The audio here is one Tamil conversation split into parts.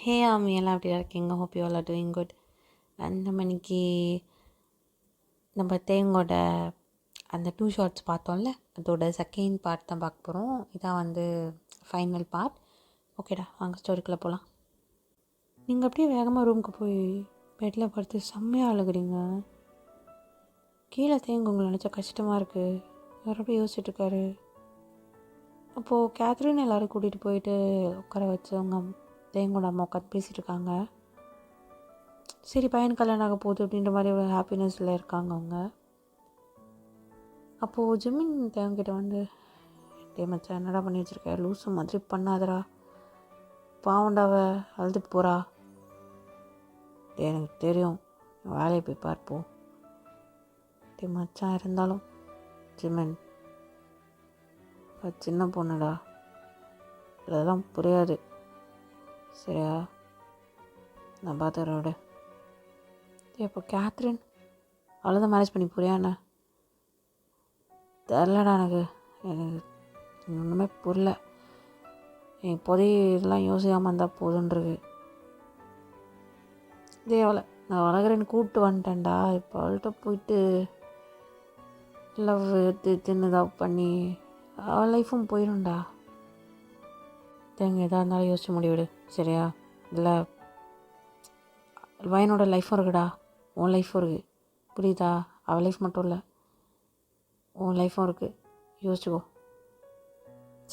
ஹே ஆமி எல்லாம் எப்படி இருக்கீங்க? Hope you all are doing good. And நம்ம இன்னைக்கு நம்ம தேங்கோட அந்த 2 ஷார்ட்ஸ் பார்த்தோம்ல, அதோட செகண்ட் பார்ட் தான் பார்க்க போகிறோம். இதான் வந்து ஃபைனல் பார்ட். ஓகேடா, வாங்க ஸ்டோரிக்குள்ளே போகலாம். நீங்கள் அப்படியே வேகமாக ரூமுக்கு போய் பெட்டில் படுத்து செம்மையாக அழுகுறீங்க. கீழே தேங்க உங்களை நினச்சா கஷ்டமாக இருக்குது. மறுபடியும் யோசிச்சுட்ருக்காரு. அப்போது கேத்ரின் எல்லோரும் கூட்டிகிட்டு போயிட்டு உட்கார வச்சு அவங்க தேங்கோட அம்மா உட்காந்து பேசிகிட்டு இருக்காங்க. சரி, பையன் கல்யாணம் ஆக போகுது அப்படின்ற மாதிரி ஒரு ஹாப்பினஸில் இருக்காங்க அவங்க. அப்போது ஜிமின் தேவங்கிட்ட வந்து, டே மச்சான், என்னடா பண்ணி வச்சுருக்க? லூஸு மாதிரி பண்ணாதடா, பாவண்டாவ அழுதுட்டு போகிறா. டே எனக்கு தெரியும், வேலையை போய் பார்ப்போம். டே மச்சான், இருந்தாலும் ஜிமின் சின்ன பொண்ணுடா, இதெல்லாம் புரியாது. சரியா, நான் பார்த்துக்கிறேன் விட. இப்போ கேத்ரின் அவ்வளோதான் மேரேஜ் பண்ணி புரியாண்ண தெரிலடா. எனக்கு ஒன்றுமே புரியல. இப்போதைக்கு இதெல்லாம் யோசிக்காமல் இருந்தால் போதுன்றது. இதே அவளை நான் வளர்க்குறேன்னு கூப்பிட்டு வந்துட்டேன்டா. இப்போ அவள்கிட்ட போயிட்டு லவ் தின்னுதா பண்ணி அவள் லைஃப்பும் போயிடும்டா. தேங்க எதாக இருந்தாலும் யோசிச்சு முடிவிடு, சரியா? இல்லை, வயனோட லைஃப்பும் இருக்குடா, உன் லைஃப்பும் இருக்குது, புரியுதா? அவள் லைஃப் மட்டும் இல்லை, உன் லைஃப்பும் இருக்குது, யோசிச்சுக்கோ.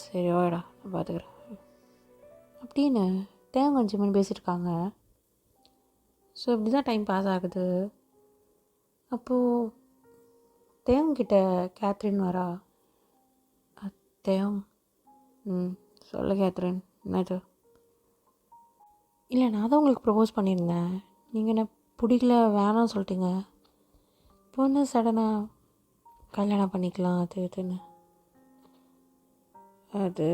சரி ஓடா, நான் பார்த்துக்கிறேன் அப்படின்னு தேங்க ஜிமின் பேசியிருக்காங்க. ஸோ இப்படி தான் டைம் பாஸ் ஆகுது. அப்போது தேவங்கிட்ட கேத்ரின் வரா. தேவம், சொல்லு கேத்ரின், என்னது? இல்லை, நான் தான் உங்களுக்கு ப்ரப்போஸ் பண்ணியிருந்தேன், நீங்கள் என்ன பிடிக்கல வேணாம்னு சொல்லிட்டீங்க. இப்போ என்ன சடனாக கல்யாணம் பண்ணிக்கலாம் அது இதுன்னு? அது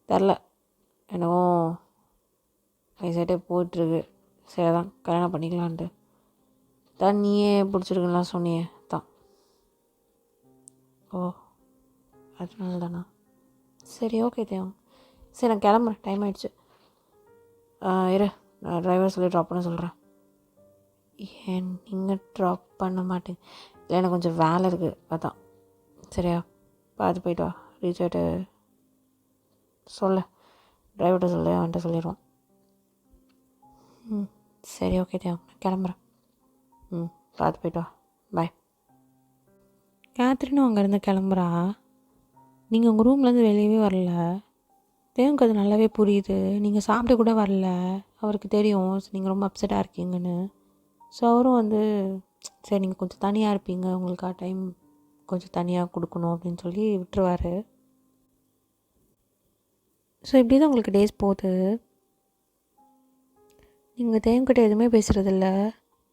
தெரில, என்னவோ வயசாகிட்டே போயிட்டுருக்கு. சரி, தான் கல்யாணம் பண்ணிக்கலான்ட்டு தான். நீயே பிடிச்சிருக்குலாம் சொன்னியே தான். ஓ, அதனால தானா? சரி, ஓகே தேவம். சரி, நான் கிளம்புறேன், டைம் ஆகிடுச்சு. இரு, நான் டிரைவர் சொல்லி ட்ராப் பண்ண சொல்கிறேன். ஏன் நீங்கள் ட்ராப் பண்ண மாட்டேங்க? இல்லை, எனக்கு கொஞ்சம் வேலை இருக்குது, அதான். சரியா, பார்த்து போய்ட்டு வா. ரீச் ஆகிட்டு சொல்ல, டிரைவர்கிட்ட சொல்ல, அவன்கிட்ட சொல்லிடுவான். சரி, ஓகே தேவ், நான் கிளம்புறேன். பார்த்து போய்ட்டு வா, பாய். கேத்ரினும் அங்கேருந்து கிளம்புறா. நீங்கள் உங்கள் ரூம்லேருந்து வெளியவே வரல. தேவனுக்கு அது நல்லாவே புரியுது. நீங்கள் சாப்பிட கூட வரல. அவருக்கு தெரியும் நீங்கள் ரொம்ப அப்செட்டாக இருக்கீங்கன்னு. ஸோ அவரும் வந்து, சரி நீங்கள் கொஞ்சம் தனியாக இருப்பீங்க, உங்களுக்காக டைம் கொஞ்சம் தனியாக கொடுக்கணும் அப்படின்னு சொல்லி விட்டுருவார். ஸோ இப்படி தான் உங்களுக்கு டேஸ் போகுது. நீங்கள் தேவங்கிட்ட எதுவுமே பேசுகிறதில்ல.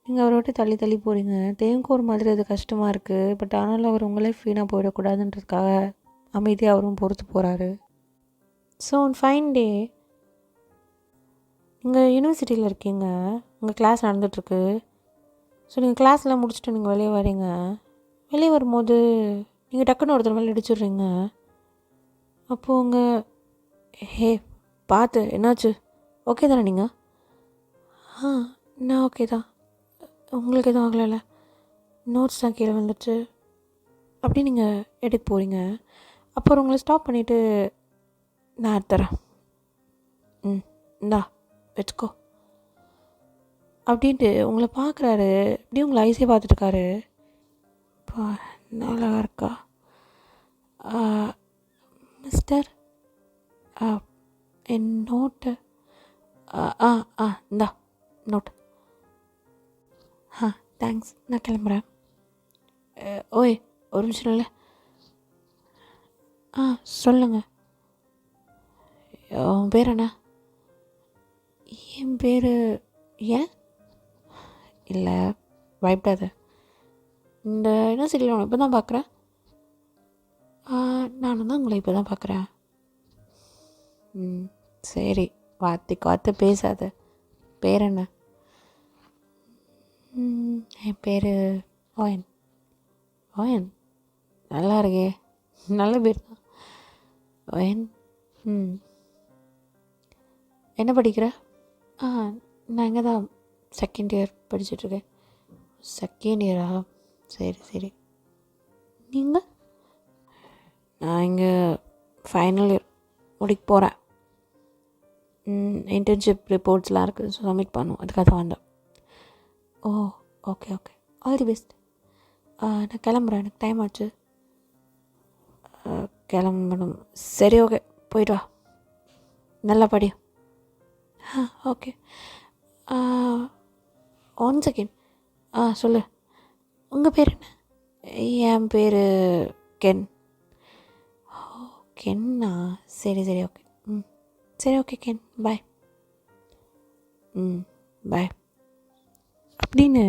நீங்கள் அவரை விட்டு தள்ளி தள்ளி போகிறீங்க. தேவனுக்கு ஒரு மாதிரி அது கஷ்டமாக இருக்குது. பட் ஆனாலும் அவர் உங்களே வீணாக போயிடக்கூடாதுன்றதுக்காக அமைதியாக அவரும் பொறுத்து போகிறாரு. ஸோ ஒன் ஃபைன் டே, நீங்கள் யூனிவர்சிட்டியில் இருக்கீங்க, உங்கள் கிளாஸ் நடந்துகிட்ருக்கு. ஸோ நீங்கள் கிளாஸ்லாம் முடிச்சுட்டு நீங்கள் வெளியே வரீங்க. வெளியே வரும்போது நீங்கள் டக்குன்னு ஒருத்தர் மேலே இடிச்சிடுறீங்க. அப்போது உங்கள், ஹே பார்த்து, என்னாச்சு? ஓகே தானே நீங்கள்? நான் ஓகே தான். உங்களுக்கு எதுவும் ஆகலைல்ல? நோட்ஸ் தான் கீழே வந்துடுச்சு அப்படி நீங்கள் எடுக்க போகிறீங்க. அப்புறம் உங்களை ஸ்டாப் பண்ணிவிட்டு, நான் எடுத்துறேன், இந்தா வச்சுக்கோ அப்படின்ட்டு உங்களை பார்க்குறாரு. இப்படி உங்களை ஐஸே பார்த்துட்ருக்காரு. இப்போ நல்லா இருக்கா மிஸ்டர்? என் நோட்டு. இந்தா நோட்டு. தேங்க்ஸ், நான் கிளம்புறேன். ஓய், ஒரு நிமிஷம் இல்லை. சொல்லுங்கள். உன் பேர் என்ன? என் பேர், ஏன் இல்லை, பயப்படாத. இந்த யூனிவர்சிட்டியில் உன்னை இப்போ தான் பார்க்குறேன். நானும் தான் உங்களை இப்போ தான் பார்க்குறேன். சரி, வார்த்தைக்கு வார்த்தை பேசாத. பேர் என்ன? என் பேர் ஓயன். ஓயன், நல்லா இருக்கே, நல்ல பேர் தான் ஓயன். என்ன படிக்கிற? ஆ நான் இங்கே தான் செகண்ட் இயர் படிச்சுட்ருக்கேன். செகண்ட் இயரா? சரி சரி. நீங்கள்? நான் இங்கே ஃபைனல் இயர் முடிக்க போகிறேன். இன்டர்ன்ஷிப் ரிப்போர்ட்ஸ்லாம் இருக்குது, சப்மிட் பண்ணும், அதுக்காக தான் வந்தேன். Oh okay okay, all the best. நான் கிளம்புறேன், எனக்கு டைம் ஆச்சு. கிளம்பணும். சரி ஓகே, போயிட்டு வா, நல்லா படி. ஓகே. One second. சொல்லு, உங்கள் பேர் என்ன? என் பேர் கென். ஓ கென்னா, சரி சரி ஓகே. சரி ஓகே கென், பாய். பாய் அப்படின்னு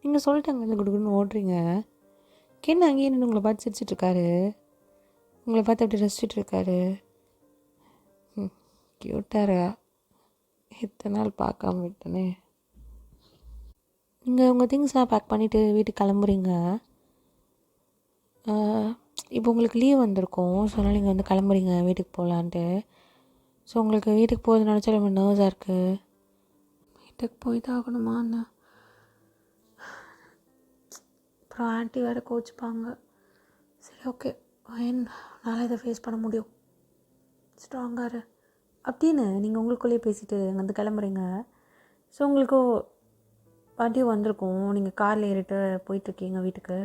நீங்கள் சொல்லிட்டாங்க, கொடுக்குன்னு ஓடுறீங்க. கென் அங்கேயே நின்று உங்களை பார்த்து சிரிச்சிட்ருக்காரு, உங்களை பார்த்து அப்படி ரசிச்சிட்ருக்காரு. க்யூட்டாரா, இத்தனை நாள் பார்க்காம விட்டனே. நீங்கள் உங்கள் திங்ஸ்லாம் பேக் பண்ணிவிட்டு வீட்டுக்கு கிளம்புறீங்க. இப்போ உங்களுக்கு லீவ் வந்திருக்கும், ஸோ அதனால் நீங்கள் வந்து கிளம்புறீங்க வீட்டுக்கு போகலான்ட்டு. ஸோ உங்களுக்கு வீட்டுக்கு போகிறது நினச்சா ரொம்ப நர்வஸாக இருக்குது. வீட்டுக்கு போய் தான் ஆகணுமா என்ன? அப்புறம் ஆண்டி வேறு கோச்சிப்பாங்க. சரி ஓகே, நாளை இதை ஃபேஸ் பண்ண முடியும், ஸ்ட்ராங்காக அப்படின்னு நீங்கள் உங்களுக்குள்ளேயே பேசிவிட்டு அங்கே வந்து கிளம்புறீங்க. ஸோ உங்களுக்கு வண்டி வந்திருக்கும், நீங்கள் காரில் ஏறிட்டு போயிட்டுருக்கீங்க வீட்டுக்கு.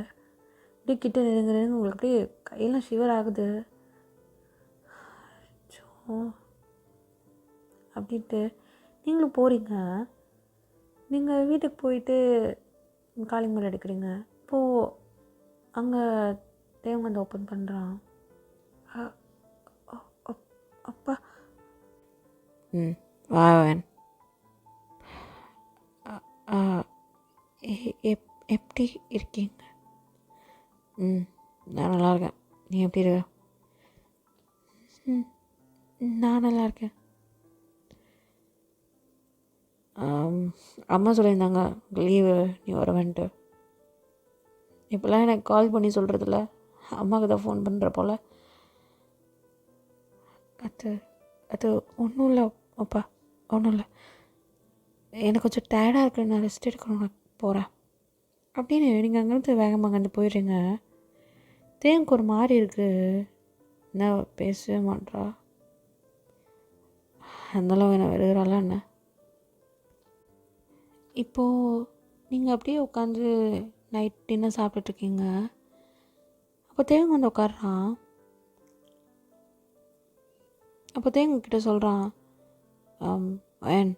அப்படியே கிட்ட நெருங்க உங்களுக்கு அப்படியே கையெல்லாம் ஷிவர் ஆகுது. அப்படின்ட்டு நீங்களும் போகிறீங்க. நீங்கள் வீட்டுக்கு போயிட்டு காலிங் பெல் அடிக்கிறீங்க. இப்போது அங்கே தேவன் வந்து ஓப்பன் பண்ணுறான். அப்பா. வாவன் எப்படி இருக்கீங்க? நான் நல்லா இருக்கேன், நீ எப்படி இருக்க? நான் நல்லா இருக்கேன். அம்மா சொல்லியிருந்தாங்க லீவு நீ வரவேன்ட்டு. இப்போல்லாம் எனக்கு கால் பண்ணி சொல்கிறதில்ல, அம்மாவுக்கு தான் ஃபோன் பண்ணுற போல். அது ஒன்றும் இல்லை அப்பா, ஒன்றும் இல்லை. எனக்கு கொஞ்சம் டயர்டாக இருக்குது, நான் ரெஸ்ட் எடுக்கணும், நான் போகிறேன் அப்படின்னு நீங்கள் அங்கேருந்து வேகமாக அங்கேருந்து போயிடுறீங்க. தேங்க்கு ஒரு மாதிரி இருக்குது, என்ன பேசவே மாட்றா, அந்தளவு என்ன வெறுகிறாளா என்ன? இப்போது நீங்கள் அப்படியே உட்காந்து நைட் டின்னர் சாப்பிட்டுட்ருக்கீங்க. அப்போ தேவங்க வந்து உட்காடுறான். அப்போ தேவங்க கிட்ட சொல்கிறான், ஏன்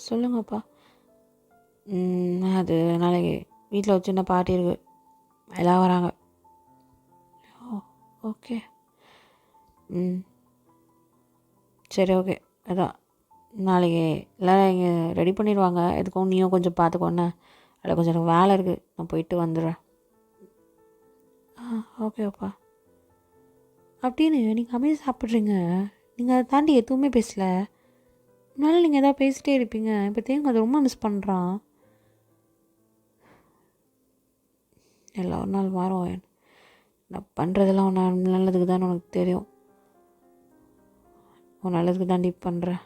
சொல்லுங்கப்பா. அது நாளைக்கு வீட்டில் ஒரு சின்ன பார்ட்டி இருக்குது, எல்லாம் வராங்க. ஓ ஓகே. சரி ஓகே, அதான் நாளைக்கு எல்லோரும் இங்கே ரெடி பண்ணிடுவாங்க, எதுக்கும் நீயும் கொஞ்சம் பார்த்துக்கோண்ணே, அதில் கொஞ்சம் எனக்கு வேலை இருக்குது, நான் போயிட்டு வந்துடுறேன். ஓகேப்பா அப்படின்னு நீங்கள் அமைதி சாப்பிட்றீங்க. நீங்கள் அதை தாண்டி எதுவுமே பேசலை. முன்னால் நீங்கள் எதாவது பேசிகிட்டே இருப்பீங்க. இப்போ தேங்க அதை ரொம்ப மிஸ் பண்ணுறான். எல்லாம் ஒரு நாள் மாறும். நான் பண்ணுறதெல்லாம் உன் நல்லதுக்கு தான் உனக்கு தெரியும், உன் நல்லதுக்கு தாண்டி பண்ணுறேன்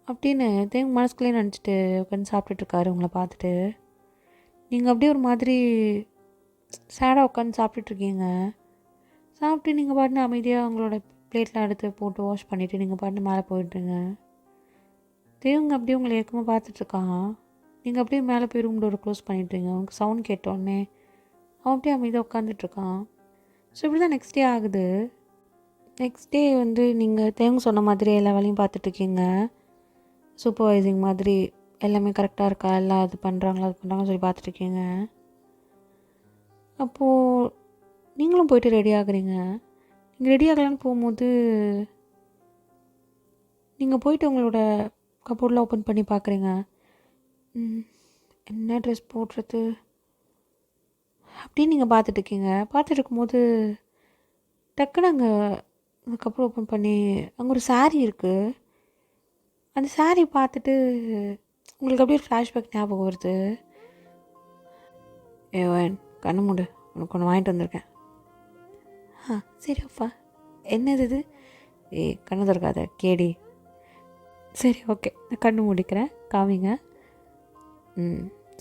அப்படின்னு தேங்க மனசுக்குள்ளேயே நினச்சிட்டு உட்காந்து சாப்பிட்டுட்ருக்காரு. உங்களை பார்த்துட்டு நீங்கள் அப்படியே ஒரு மாதிரி சேடாக உட்காந்து சாப்பிட்டுட்ருக்கீங்க. சாப்பிட்டு நீங்கள் பாட்டுன்னு அமைதியாக உங்களோட பிளேட்டில் எடுத்து போட்டு வாஷ் பண்ணிவிட்டு நீங்கள் பாட்டுன்னு மேலே போயிட்டுருங்க. தேவங்க அப்படியே உங்களை ஏற்கமாக பார்த்துட்ருக்கான். நீங்கள் அப்படியே மேலே போய் ரூம் டோரை க்ளோஸ் பண்ணிட்டுருங்க. உங்களுக்கு சவுண்ட் கேட்டோடனே அவன் அப்படியே அமைதியாக உட்காந்துட்ருக்கான். ஸோ இப்படி தான் நெக்ஸ்ட் டே ஆகுது. நெக்ஸ்ட் டே வந்து நீங்கள் தேவங்க சொன்ன மாதிரி எல்லா வேலையும் பார்த்துட்ருக்கீங்க. சூப்பர்வைசிங் மாதிரி எல்லாமே கரெக்டாக இருக்கா, எல்லாம் அது பண்ணுறாங்களா அது பண்ணுறாங்கன்னு சொல்லி பார்த்துட்ருக்கீங்க. அப்போது நீங்களும் போய்ட்டு ரெடி ஆகுறீங்க. நீங்கள் ரெடி ஆகலான்னு போகும்போது நீங்கள் போயிட்டு உங்களோட கபோர்டில் ஓப்பன் பண்ணி பார்க்குறீங்க. என்ன ட்ரெஸ் போடுறது அப்படின்னு நீங்கள் பார்த்துட்ருக்கீங்க. பார்த்துட்டு இருக்கும்போது டக்குன்னு அங்கே அந்த கபோர்ட் ஓப்பன் பண்ணி அங்கே ஒரு சாரீ இருக்குது. அந்த சாரீ பார்த்துட்டு உங்களுக்கு அப்படியே ஒரு ஃப்ளாஷ்பேக் ஞாபகம் வருது. ஏவன் கண்ணு மூடு, உனக்கு ஒன்று வாங்கிட்டு வந்திருக்கேன். சரி அப்பா, என்னது இது? ஏய் கண்ணு திறக்காத கேடி. சரி ஓகே, நான் கண்ணு மூடிக்கிறேன், காமிங்க.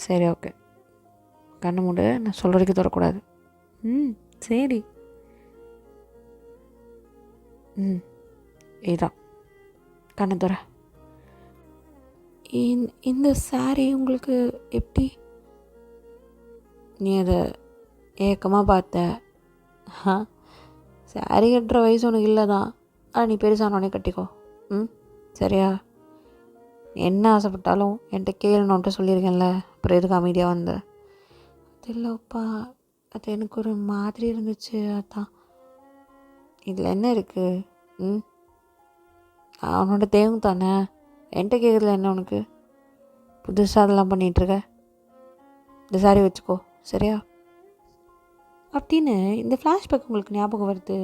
சரி ஓகே, கண்ணு மூடு. நான் சொல்கிற வரைக்கும் தரக்கூடாது. சரி. இதுதான் கண்ணு தர. இந்த சாரி உங்களுக்கு எப்படி? நீ அதை ஏக்கமாக பார்த்த. சாரி கட்டுற வயசு உனக்கு இல்லை தான், ஆனால் நீ பெருசானோடனே கட்டிக்கோ. சரியா? என்ன ஆசைப்பட்டாலும் என்கிட்ட கேளுன்னு சொல்லியிருக்கேன்ல, அப்புறம் எதுக்கு அமைதியாக வந்த? அது இல்லைப்பா, அது எனக்கு ஒரு மாதிரி இருந்துச்சு, அதான். இதில் என்ன இருக்குது? அவனோட தேவம் தானே, என்கிட்ட கேட்குறதுல என்ன உனக்கு? புதுசாக அதெல்லாம் பண்ணிகிட்ருக்க. இந்த சாரி வச்சுக்கோ, சரியா? அப்படின்னு இந்த ஃப்ளாஷ்பேக் உங்களுக்கு ஞாபகம் வருது.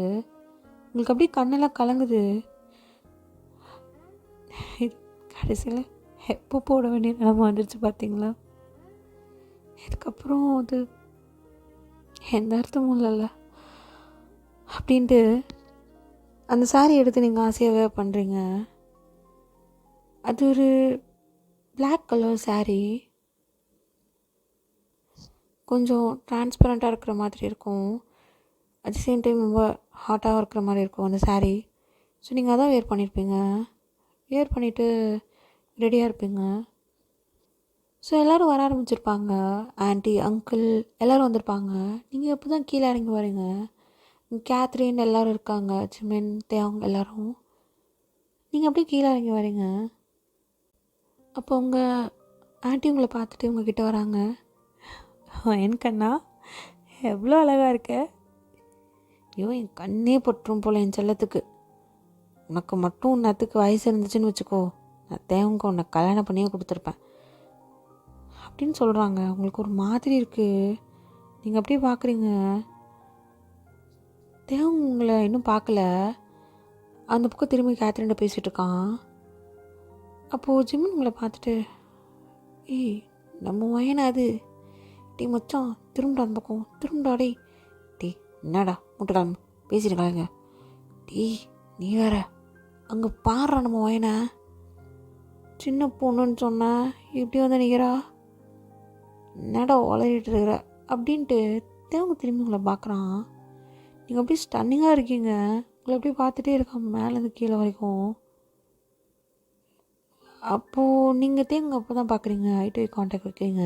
உங்களுக்கு அப்படியே கண்ணெல்லாம் கலங்குது. கடைசியில் எப்போ போட வேண்டிய நிலமை வந்துருச்சு பார்த்தீங்களா? இதுக்கப்புறம் அது எந்த அர்த்தமும் இல்லைல்ல அப்படின்ட்டு அந்த சாரி எடுத்து நீங்கள் ஆசையாகவே பண்ணுறீங்க. அது ஒரு பிளாக் கலர் சாரீ, கொஞ்சம் டிரான்ஸ்பரண்ட்டாக இருக்கிற மாதிரி இருக்கும், அட் தி சேம் டைம் ரொம்ப ஹாட்டாக இருக்கிற மாதிரி இருக்கும் அந்த சாரீ. ஸோ நீங்கள் அதான் வேர் பண்ணியிருப்பீங்க. வேர் பண்ணிவிட்டு ரெடியாக இருப்பீங்க. ஸோ எல்லோரும் வர ஆரம்பிச்சிருப்பாங்க. ஆன்ட்டி, அங்கிள் எல்லோரும் வந்திருப்பாங்க. நீங்கள் எப்போ தான் கீழே இறங்கி வரீங்க. கேத்ரின் எல்லோரும் இருக்காங்க, ஜிமின், தேவங் எல்லோரும். நீங்கள் அப்படியே கீழே இறங்கி வரீங்க. அப்போ உங்கள் ஆன்ட்டி உங்களை பார்த்துட்டு உங்ககிட்ட வராங்க. என் கண்ணா எவ்வளோ அழகாக இருக்க. ஐயோ, என் கண்ணே பற்றும் போல் என் செல்லத்துக்கு. உனக்கு மட்டும் உன்னத்துக்கு வயசு இருந்துச்சுன்னு வச்சுக்கோ, நான் தேவங்க உன்னை கல்யாணம் பண்ணியே கொடுத்துருப்பேன் அப்படின்னு சொல்கிறாங்க. உங்களுக்கு ஒரு மாதிரி இருக்குது. நீங்கள் அப்படியே பார்க்குறீங்க. தேவங்க உங்களை இன்னும் பார்க்கல. அந்த பக்கம் திரும்பி கேத்ரின்ட்ட பேசிகிட்டு இருக்கான். அப்போது ஜிமின் உங்களை பார்த்துட்டு, ஏய் நம்ம வயனா அது, டீ மச்சான் திரும்படா அந்த பக்கம், திரும்படாடே. டீ என்னடா முட்டலாம் பேசியிருக்காங்க. டீ நீ வேற அங்கே பாடுறா நம்ம வயனை, சின்ன பொண்ணுன்னு சொன்ன இப்படி வந்து நிற்கிறா, என்னடா வளரிட்டு இருக்கிற அப்படின்ட்டு தேவங்க திரும்பி உங்களை பார்க்குறான். நீங்கள் அப்படியே ஸ்டன்னிங்காக இருக்கீங்க. உங்களை அப்படியே பார்த்துட்டே இருக்கான் மேலேருந்து கீழே வரைக்கும். அப்போது நீங்கள் தேங்க அப்போ தான் பார்க்குறீங்க, ஐ டு ஐ கான்டாக்ட் வைக்கிறீங்க.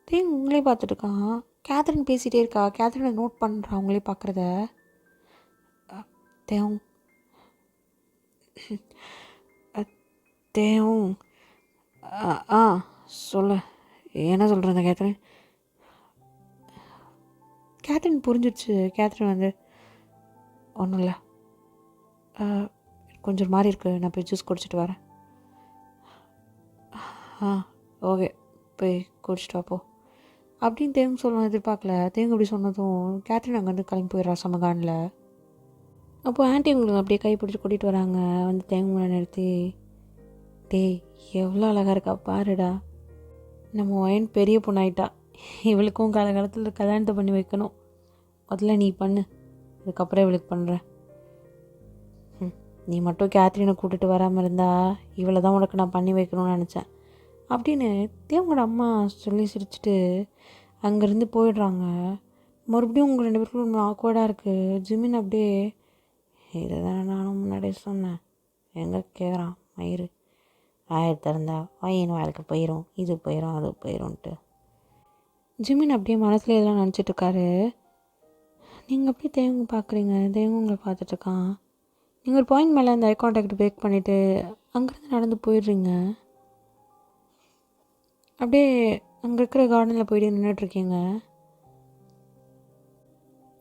தேங்க உங்களே பார்த்துட்ருக்கான். கேத்ரின் பேசிகிட்டே இருக்கா. கேத்ரினை நோட் பண்ணுறா உங்களே பார்க்குறத. தேவங் தேவங் சொல்லு, என்ன சொல்கிறேன் கேத்ரின்? கேத்ரின் புரிஞ்சிடுச்சு. கேத்ரின் வந்து ஒன்றும் இல்லை, கொஞ்சம் மாதிரி இருக்குது, நான் போய் ஜூஸ் குடிச்சிட்டு வரேன். ஓகே போய் குடிச்சிட்டு வாப்போ அப்படின்னு தேங்க சொல்லணும் எதிர்பார்க்கல. தேங்க அப்படி சொன்னதும் கேத்ரின் அங்கேருந்து கிளம்பி போயிடுறா சமகானில். அப்போது ஆன்ட்டி உங்களுக்கு அப்படியே கை பிடிச்சி கூட்டிகிட்டு வராங்க. வந்து தேங்க முன்னாடி நிறுத்தி, டேய் எவ்வளோ அழகாக இருக்கா பாருடா, நம்ம ஒயன் பெரிய பொண்ணாயிட்டா, இவளுக்கும் காலகாலத்தில் கல்யாணத்தை பண்ணி வைக்கணும். முதல்ல நீ பண்ணு, அதுக்கப்புறம் இவளுக்கு பண்ணுறேன். நீ மட்டும் கேத்ரினை கூட்டிகிட்டு வராமல் இருந்தா இவளை தான் உனக்கு நான் பண்ணி வைக்கணும்னு நினச்சேன் அப்படின்னு தேவங்களோட அம்மா சொல்லி சிரிச்சுட்டு அங்கேருந்து போயிடுறாங்க. மறுபடியும் உங்கள் 2 பேருக்கும் ஆக்வர்டாக இருக்குது. ஜிமின் அப்படியே, இதை தானே நானும் முன்னாடியே சொன்னேன், எங்கே கேட்குறான் மயிறு, ஆயிரத்தி இருந்தா வயன் வாழ்க்கை போயிடும், இது போயிடும் அது போயிடும்ன்ட்டு. ஜிமின் அப்படியே மனசில் எல்லாம் நினச்சிட்ருக்காரு. நீங்கள் அப்படியே தேவங்க பார்க்குறீங்க. தேவங்க உங்களை பார்த்துட்ருக்கான். நீங்கள் ஒரு பாயிண்ட் மேலே அந்த ஐ கான்டாக்ட் பிரேக் பண்ணிவிட்டு அங்கேருந்து நடந்து போயிடுறீங்க. அப்படியே அங்கே இருக்கிற கார்டனில் போய்ட்டு நின்றுட்டுருக்கீங்க.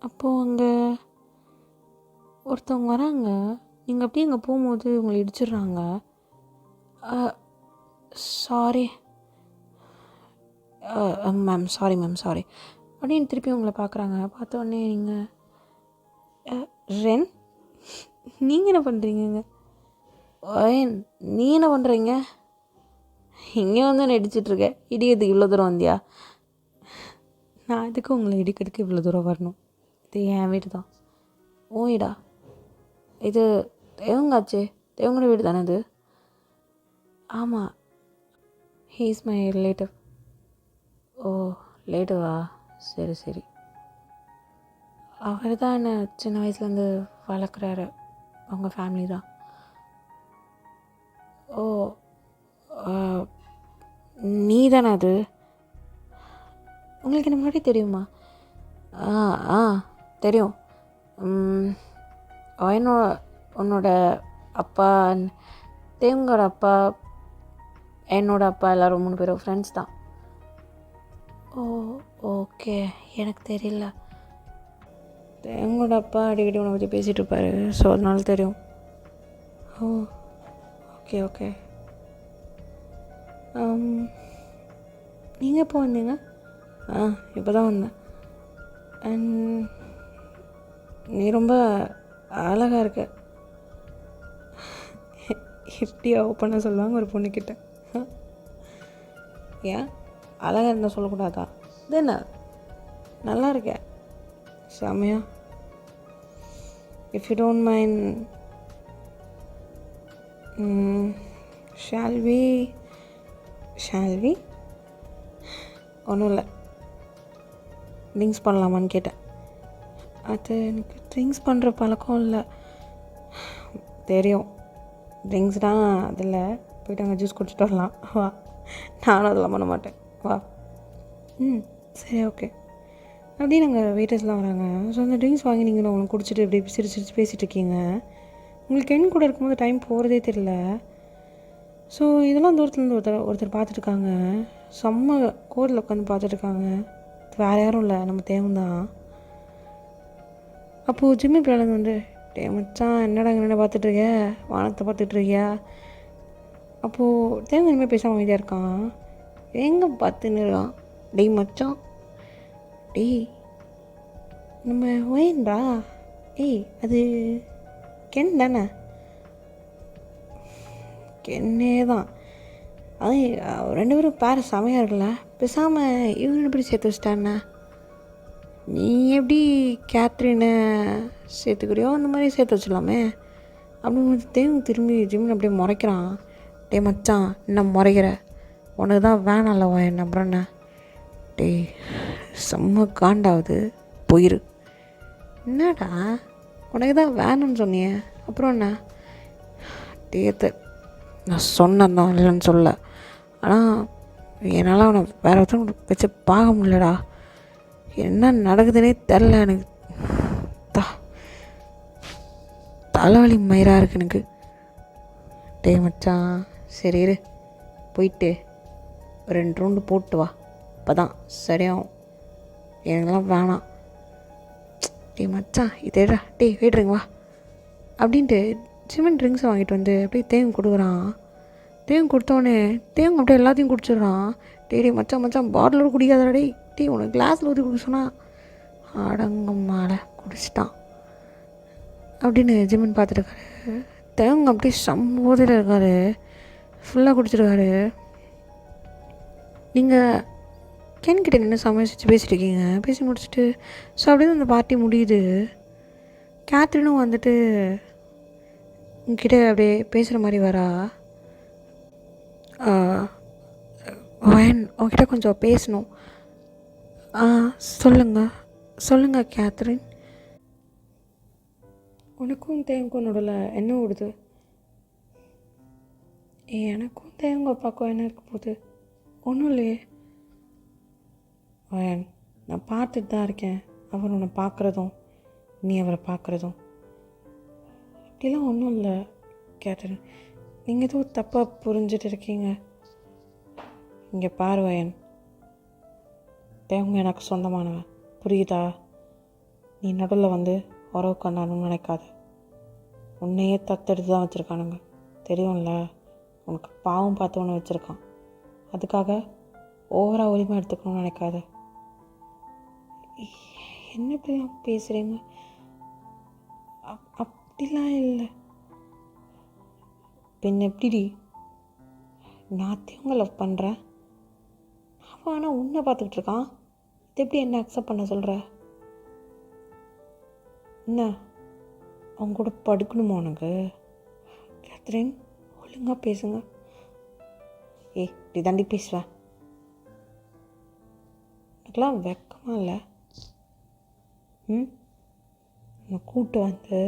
அப்போது அங்கே ஒருத்தவங்க வராங்க. நீங்கள் அப்படியே அங்கே போகும்போது உங்களை இடிச்சிடுறாங்க. Sorry ma'am, sorry ma'am, sorry அப்படின்னு திருப்பி உங்களை பார்க்குறாங்க. பார்த்த உடனே நீங்கள், ரென் நீங்கள் என்ன பண்ணுறீங்க? நீ என்ன பண்ணுறீங்க? இங்கே வந்து நான் இடிச்சிட்ருக்கேன், இடிக்கிறதுக்கு இவ்வளோ தூரம் வந்தியா? நான் எதுக்கு உங்களை இடிக்கிறதுக்கு இவ்வளோ தூரம் வரணும்? இது என் வீடு தான். ஓ வீடா இது? தேவங்காச்சே, தேவங்களோட வீடு தானே அது? ஆமாம், ஹீ இஸ் மை ரிலேட்டிவ். ஓ, ரிலேட்டிவா? சரி சரி. அவர் தான் என்ன சின்ன வயசுலேருந்து வளர்க்குறாரு, அவங்க ஃபேமிலி தான். ஓ, நீ தானே அது? உங்களுக்கு என்ன முன்னாடி தெரியுமா? ஆ ஆ தெரியும். உன்னோட அப்பா, தேவங்களோட அப்பா, என்னோட அப்பா எல்லோரும் 3 பேரும் ஃப்ரெண்ட்ஸ் தான். ஓ ஓகே, எனக்கு தெரியல. தேவங்களோட அப்பா அடிக்கடி உன்னை பற்றி பேசிகிட்டு இருப்பார், ஸோ அதனால தெரியும். ஓ ஓகே ஓகே. நீங்கள் எப்போ வந்தீங்க? இப்போ தான் வந்தேன். நீ ரொம்ப அழகாக இருக்க. எப்படியா ஓப்பனாக சொல்லுவாங்க ஒரு பொண்ணுக்கிட்ட? ஏன் அழகாக இருந்தால் சொல்லக்கூடாதா? இது என்ன, நல்லா இருக்கேன் செமையா. If you don't mind, shall we ஒன்றும் இல்லை, ட்ரிங்க்ஸ் பண்ணலாமான்னு கேட்டேன். அது எனக்கு ட்ரிங்க்ஸ் பண்ணுற பழக்கம் இல்லை. தெரியும், ட்ரிங்க்ஸ்னால் அதில் போய்ட்டு அங்கே ஜூஸ் குடிச்சிட்டு வரலாம். வா, நானும் அதெல்லாம் பண்ண மாட்டேன். வா. சரி ஓகே. அப்படியே நாங்கள் வெயிட்டர்ஸ்லாம் வராங்க. ஸோ அந்த ட்ரிங்க்ஸ் வாங்கி நீங்கள் அவங்களை குடிச்சிட்டு இப்படி சிரிச்சு பேசிகிட்டு இருக்கீங்க. உங்களுக்கு என் கூட இருக்கும்போது டைம் போகிறதே தெரியல. ஸோ இதெல்லாம் தூரத்துலேருந்து ஒருத்தர் பார்த்துட்ருக்காங்க. செம்ம கோரில் உட்காந்து பார்த்துட்ருக்காங்க. வேறு யாரும் இல்லை, நம்ம தேவன் தான். அப்போது ஜிம்மி பிள்ளைங்க வந்து, டே மச்சான் என்னடா என்னென்ன பார்த்துட்ருக்க, வானத்தை பார்த்துட்ருக்கியா? அப்போது தேவன் இனிமேல் பேசாமல் அமைதியாக இருக்கான். எங்கே பார்த்துன்னு இருக்கான். டேய் மச்சான், டேய் நம்ம ஒயன்டா, ஏய் அது கென் தானே? கென்னே தான். அது 2 பேரும் பேர செமையாக இருக்குல்ல, பேசாமல் இவங்க எப்படி சேர்த்து வச்சிட்டாண்ணே? நீ எப்படி கேத்ரினை சேர்த்துக்கிறியோ அந்த மாதிரி சேர்த்து வச்சிடலாமே அப்படின்னு தேவன் திரும்பி ஜிம்மின் அப்படியே முறைக்கிறான். டே மச்சான், என்ன முறைக்கிற? உனக்கு தான் வேணாம்ல என்ன, அப்புறம் என்ன? டே செம்ம காண்டாவது, போயிரு. என்னடா உனக்கு தான் வேணும்னு சொன்னியே, அப்புறம் என்ன? டேத்த நான் சொன்னதான் இல்லைன்னு சொல்ல, ஆனால் என்னால் அவனை வேறு ஒருத்தவங்க வச்சு பார்க்க முடியலடா. என்ன நடக்குதுன்னே தெரில எனக்கு. தலைவலி மயிராக இருக்குது எனக்கு. டே மச்சான், சரி இரு, போயிட்டு 2 ரவுண்டு போட்டு வா, அப்போ தான் சரியாகும். எனக்குலாம் வேணாம். டே மச்சான் இதேடா, டே வெயிட்ருங்க வா அப்படின்ட்டு சிமெண்ட் ட்ரிங்க்ஸை வாங்கிட்டு வந்து அப்படியே தேவன் கொடுக்குறான். தேவன் கொடுத்தோடனே தேவன் அப்படியே எல்லாத்தையும் குடிச்சிடுறான். டே மச்சான் மச்சான் பாட்டிலோடு குடிக்காதடா. டே உனக்கு கிளாஸில் ஊற்றி குடிக்க சொன்னால் அடங்க மாலை குடிச்சிட்டான் அப்படின்னு ஜிம்மன் பார்த்துருக்காரு. தேவங்க அப்படியே சம்போதையில் இருக்கார், ஃபுல்லாக குடிச்சிருக்காரு. நீங்கள் கேன்கிட்ட நின்று சமைச்சு பேசிட்டுருக்கீங்க. பேசி முடிச்சுட்டு ஸோ அப்படியே அந்த பார்ட்டி முடியுது. கேத்ரினும் வந்துட்டு உங்ககிட்ட அப்படியே பேசுகிற மாதிரி வரா. வயன் உங்ககிட்ட கொஞ்சம் பேசணும். சொல்லுங்கள் கேத்ரின். உனக்கும் தேவங்க நடுவில் என்ன ஓடுது? எனக்கும் தேவங்க அப்பாக்கும் என்ன இருக்க போகுது? ஒன்றும் இல்லையே. வயன், நான் பார்த்துட்டு தான் இருக்கேன், அவர் உன்னை பார்க்குறதும் நீ அவரை பார்க்குறதும். அப்படிலாம் ஒன்றும் இல்லை கேத்ரின், நீங்கள் ஏதோ தப்பாக புரிஞ்சிட்டு இருக்கீங்க. இங்கே பாரு வயன், தேவங்க எனக்கு சொந்தமானவன், புரியுதா? நீ நடுவில் வந்து உறவு கொண்டாடணும்னு நினைக்காத. உன்னையே தத்தெடுத்து தான் வச்சுருக்கானுங்க, தெரியும்ல. உனக்கு பாவம் பார்த்து ஒன்று வச்சுருக்கான், அதுக்காக ஓவராக உரிமை எடுத்துக்கணும்னு நினைக்காத. என்ன இப்படிலாம் பேசுகிறீங்க? அப்படிலாம் இல்லை. பின்ன எப்படி? நான் தேவங்க லவ் பண்ணுறேன், அவன் ஆனால் உன்னை பார்த்துக்கிட்டு இருக்கான். இது எப்படி என்ன அக்செப்ட் பண்ண சொல்கிற? என்ன அவங்க கூட படுக்கணுமா உனக்கு? கேத்ரின் ஒழுங்காக பேசுங்க. ஏய் இப்படி தாண்டி பேசுவேன். எனக்குலாம் வெக்கமா இல்லை? என்னை கூப்பிட்டு வந்து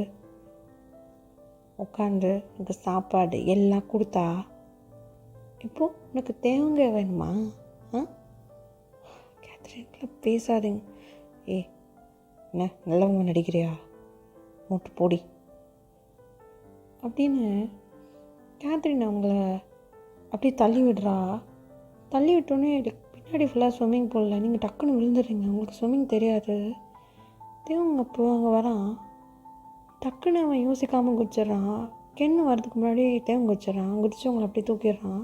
உட்காந்து எனக்கு சாப்பாடு எல்லாம் கொடுத்தா இப்போது உனக்கு தேவங்க வேணுமா? கேத்ரின்லாம் பேசாதீங்க. என்ன நல்லவங்க நடிக்கிறியா? மூட்டு போடி அப்படின்னு கேத்ரின் அவங்கள அப்படியே தள்ளி விடுறா. தள்ளி விட்டோன்னே பின்னாடி ஃபுல்லாக ஸ்விம்மிங் பூலில் நீங்கள் டக்குன்னு விழுந்துடுறீங்க. உங்களுக்கு ஸ்விம்மிங் தெரியாது. தேவங்க அப்போ அங்கே வரான். டக்குன்னு அவன் யோசிக்காமல் குதிச்சிட்றான். கென்னு வரதுக்கு முன்னாடி தேவங்க குதிச்சிட்றான். குதிச்சு அவங்களை அப்படியே தூக்கிடுறான்.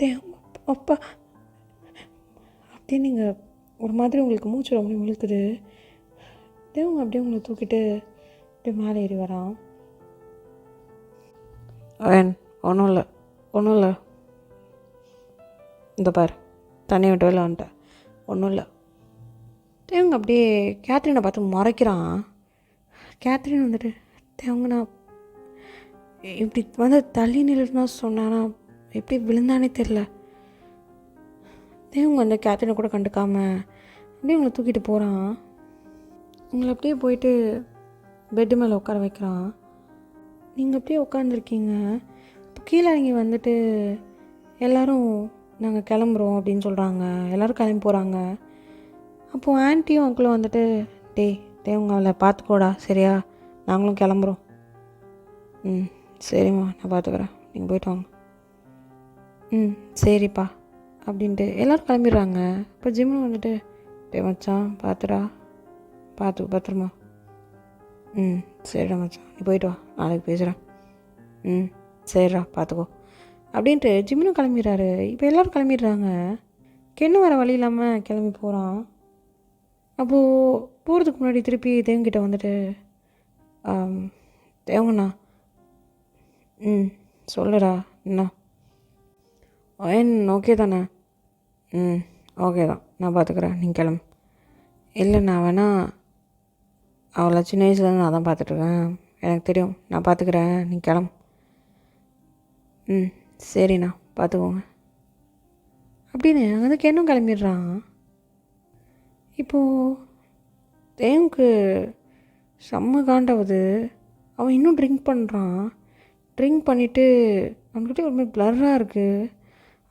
தேவங்க அப்பா அப்படியே நீங்கள் ஒரு மாதிரி உங்களுக்கு மூச்சு ரொம்ப இழுக்குது. தேவங்க அப்படியே உங்களை தூக்கிட்டு அப்படியே மேலே ஏறி வரான். ஒன்றும் இல்லை இந்த பார் தண்ணி விட்டு வெளில வந்துட்டேன். ஒன்றும் இல்லை. தேவங்க அப்படியே கேத்ரினை பார்த்து முறைக்கிறான். கேத்ரின் வந்துட்டு தேவங்க நான் இப்படி வந்து தள்ளி நில்லுன்னு சொன்னானா எப்படி விழுந்தானே தெரில. தேவங்க வந்து கேத்ரினை கூட கண்டுக்காமல் அப்படியே உங்களை தூக்கிட்டு போகிறான். உங்களை அப்படியே போயிட்டு பெட்டு மேலே உட்கார வைக்கிறான். நீங்கள் அப்படியே உட்காந்துருக்கீங்க. இப்போ கீழே இறங்கி வந்துட்டு எல்லோரும் நாங்கள் கிளம்புறோம் அப்படின்னு சொல்கிறாங்க. எல்லோரும் கிளம்பி போகிறாங்க. அப்போது ஆன்ட்டியும் அங்கிளும் வந்துட்டு தேவங்க அவளை பார்த்துக்கோடா சரியா, நாங்களும் கிளம்புறோம். சரிம்மா நான் பார்த்துக்குறேன், நீங்கள் போய்ட்டு வாங்க. சரிப்பா அப்படின்ட்டு எல்லோரும் கிளம்பிடுறாங்க. இப்போ ஜிம்னு வந்துட்டு மச்சான் பார்த்துடா, பார்த்து பத்திரமா. சரிடா மச்சான் நீ போய்ட்டு வா, நாளைக்கு பேசுகிறேன். சரிடா பார்த்துக்கோ அப்படின்ட்டு ஜிம்னும் கிளம்பிடுறாரு. இப்போ எல்லோரும் கிளம்பிடுறாங்க. கென்னு வர வழி இல்லாமல் கிளம்பி போகிறான். அப்போது போகிறதுக்கு முன்னாடி திருப்பி தேவங்கிட்ட வந்துட்டு தேவங்கண்ணா சொல்லுடா என்ன ஓகே தானே? ஓகே தான், நான் பார்த்துக்குறேன், நீங்கள் கிளம்பு. இல்லை நான் வேணா அவளை சின்ன வயசுலேருந்து நான் தான் பார்த்துட்ருக்கேன், எனக்கு தெரியும், நான் பார்த்துக்குறேன், நீங்கள் கிளம்பு. சரிண்ணா பார்த்துக்கோங்க அப்படின்னு அங்கே கென்னும் கிளம்பிடுறான். இப்போது தேவுக்கு செம்ம காண்டாவது. அவன் இன்னும் ட்ரிங்க் பண்ணுறான். ட்ரிங்க் பண்ணிவிட்டு அவன்கிட்ட ஒரு மாதிரி ப்ளர்ராக இருக்குது.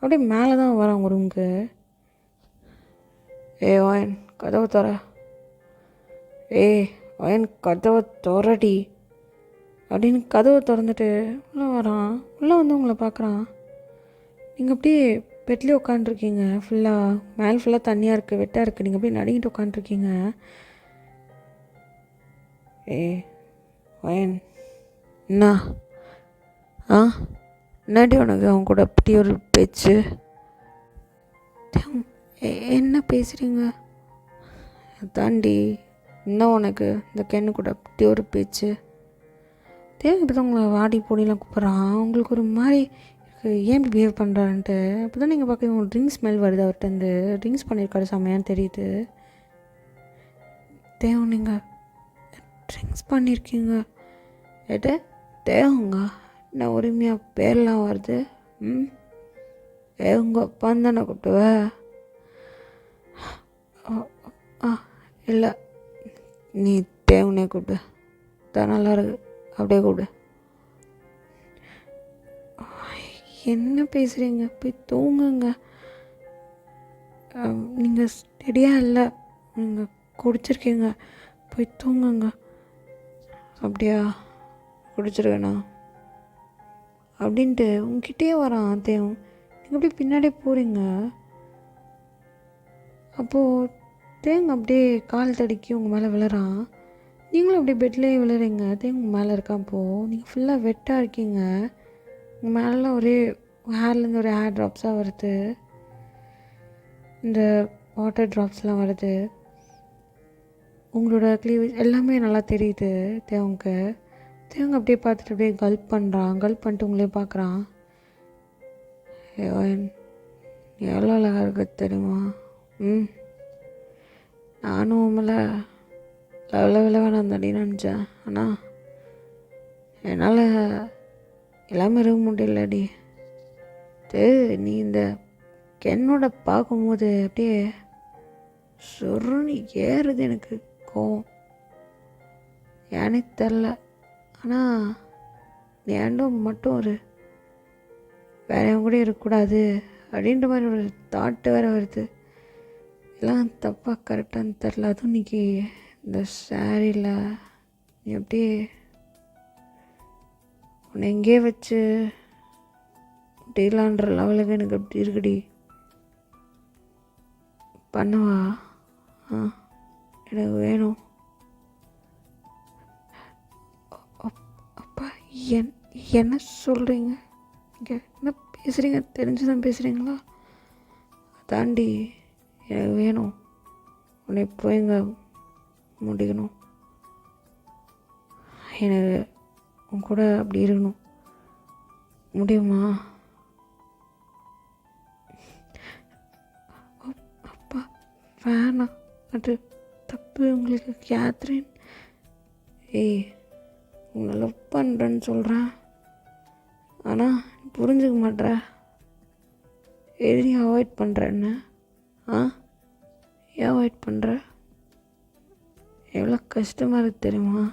அப்படியே மேலே தான் வரான் அவங்க ரூமுக்கு. ஓயன் கதவை தர, ஓயன் கதவை திறடி அப்படின்னு கதவை திறந்துட்டு உள்ளே வரான். உள்ளே வந்து உங்களை பார்க்குறான். நீங்கள் அப்படியே பெட்லேயே உட்காண்ட்ருக்கீங்க. ஃபுல்லாக மேலே ஃபுல்லாக தண்ணியாக இருக்குது, வெட்டாக இருக்குது. நீங்கள் அப்படியே நடுங்கிட்டு உட்காண்ட்ருக்கீங்க. ஓயன் என்ன என்னடி உனக்கு அவன் கூட அப்படி ஒரு பேச்சு? என்ன பேசுகிறீங்க? தாண்டி இன்னும் உனக்கு இந்த கென்னு கூட அப்படி ஒரு பேச்சு? இப்படி தான் உங்களை வாடி போடிலாம் கூப்பிட்றான். உங்களுக்கு ஒரு மாதிரி ஏன் இப்படி பிஹேவ் பண்ணுறான்ட்டு. அப்போ தான் நீங்கள் பார்க்க உங்களுக்கு ட்ரிங்க்ஸ் ஸ்மெல் வருது. அவர்கிட்ட வந்து ட்ரிங்க்ஸ் பண்ணியிருக்காரு செம்மையான்னு தெரியுது. நீங்கள் ட்ரிங்க்ஸ் பண்ணியிருக்கீங்க தேவங்க நான் உரிமையாக பேர்லாம் வருது. உங்கள் அப்பான்னு தானே கூப்பிட்டுவ? இல்லை நீ தேவனே கூப்பிடு, தான் நல்லா இருக்கு, அப்படியே கூப்பிடு. என்ன பேசுகிறீங்க? போய் தூங்குங்க. நீங்கள் ஸ்டெடியாக இல்லை, நீங்கள் குடிச்சிருக்கீங்க, போய் தூங்குங்க. அப்படியா குடிச்சிருக்கேண்ணா அப்படின்ட்டு உங்ககிட்டே வரான் தேவன். நீங்கள் அப்படியே பின்னாடியே போகிறீங்க. அப்போது தேங்க அப்படியே கால் தடுக்கி உங்கள் மேலே விழுறான். நீங்களும் அப்படியே பெட்லேயே விழுறீங்க. தேங்க உங்கள் மேலே இருக்கான். அப்போது நீங்கள் ஃபுல்லாக வெட்டாக இருக்கீங்க. உங்கள் மேலெலாம் ஒரே ஹேர்லேருந்து ஒரு ஹேர் ட்ராப்ஸாக வருது, இந்த வாட்டர் ட்ராப்ஸ்லாம் வருது. உங்களோட க்ளீவேஜ் எல்லாமே நல்லா தெரியுது தேவங்க. தேவங்க அப்படியே பார்த்துட்டு அப்படியே கல்ப் பண்ணுறான். கல்ப் பண்ணிட்டு உங்களே பார்க்குறான். எவ்வளோ அழகாக இருக்கு தெரியுமா? நானும் உங்களை லெவல வேணாம் தடி நினச்சேன். ஆனால் என்னால் எல்லாமே இருக்க முடியலடி. நீ இந்த கென்னோட பார்க்கும்போது அப்படியே சொருன்னு ஏறுது எனக்கு கோவம். எனக்கு தெரில, ஆனால் நீ ஏண்டும் மட்டும் ஒரு வேறவங்க கூட இருக்கக்கூடாது அப்படின்ற மாதிரி ஒரு தாட்டு வேறு வருது. எல்லாம் தப்பாக கரெக்டானு தெரில. அதுவும் இன்றைக்கி இந்த சாரியில் நீ அப்படியே உன்னை எங்கேயே வச்சு டீலான்ற லெவலுக்கு எனக்கு அப்படி இருக்குடி. பண்ணவா? எனக்கு வேணும். அப்பா என்ன சொல்கிறீங்க? இங்கே என்ன பேசுகிறீங்க? தெரிஞ்சு தான் பேசுகிறீங்களா? தாண்டி எனக்கு வேணும். உன்னை போய் இங்கே முடிக்கணும். எனக்கு உன் கூட அப்படி இருக்கணும். முடியுமா? அப்பா வேணாம், அது தப்பு. உங்களுக்கு கேத்ரின், உன்னை லவ் பண்ணுறேன்னு சொல்கிறேன், ஆனால் புரிஞ்சுக்க மாட்ற. எதையும் அவாய்ட் பண்ணுறேன்னு. ஏன் அவாய்ட் பண்ணுற? எவ்வளோ கஷ்டமாக இருக்குது தெரியுமா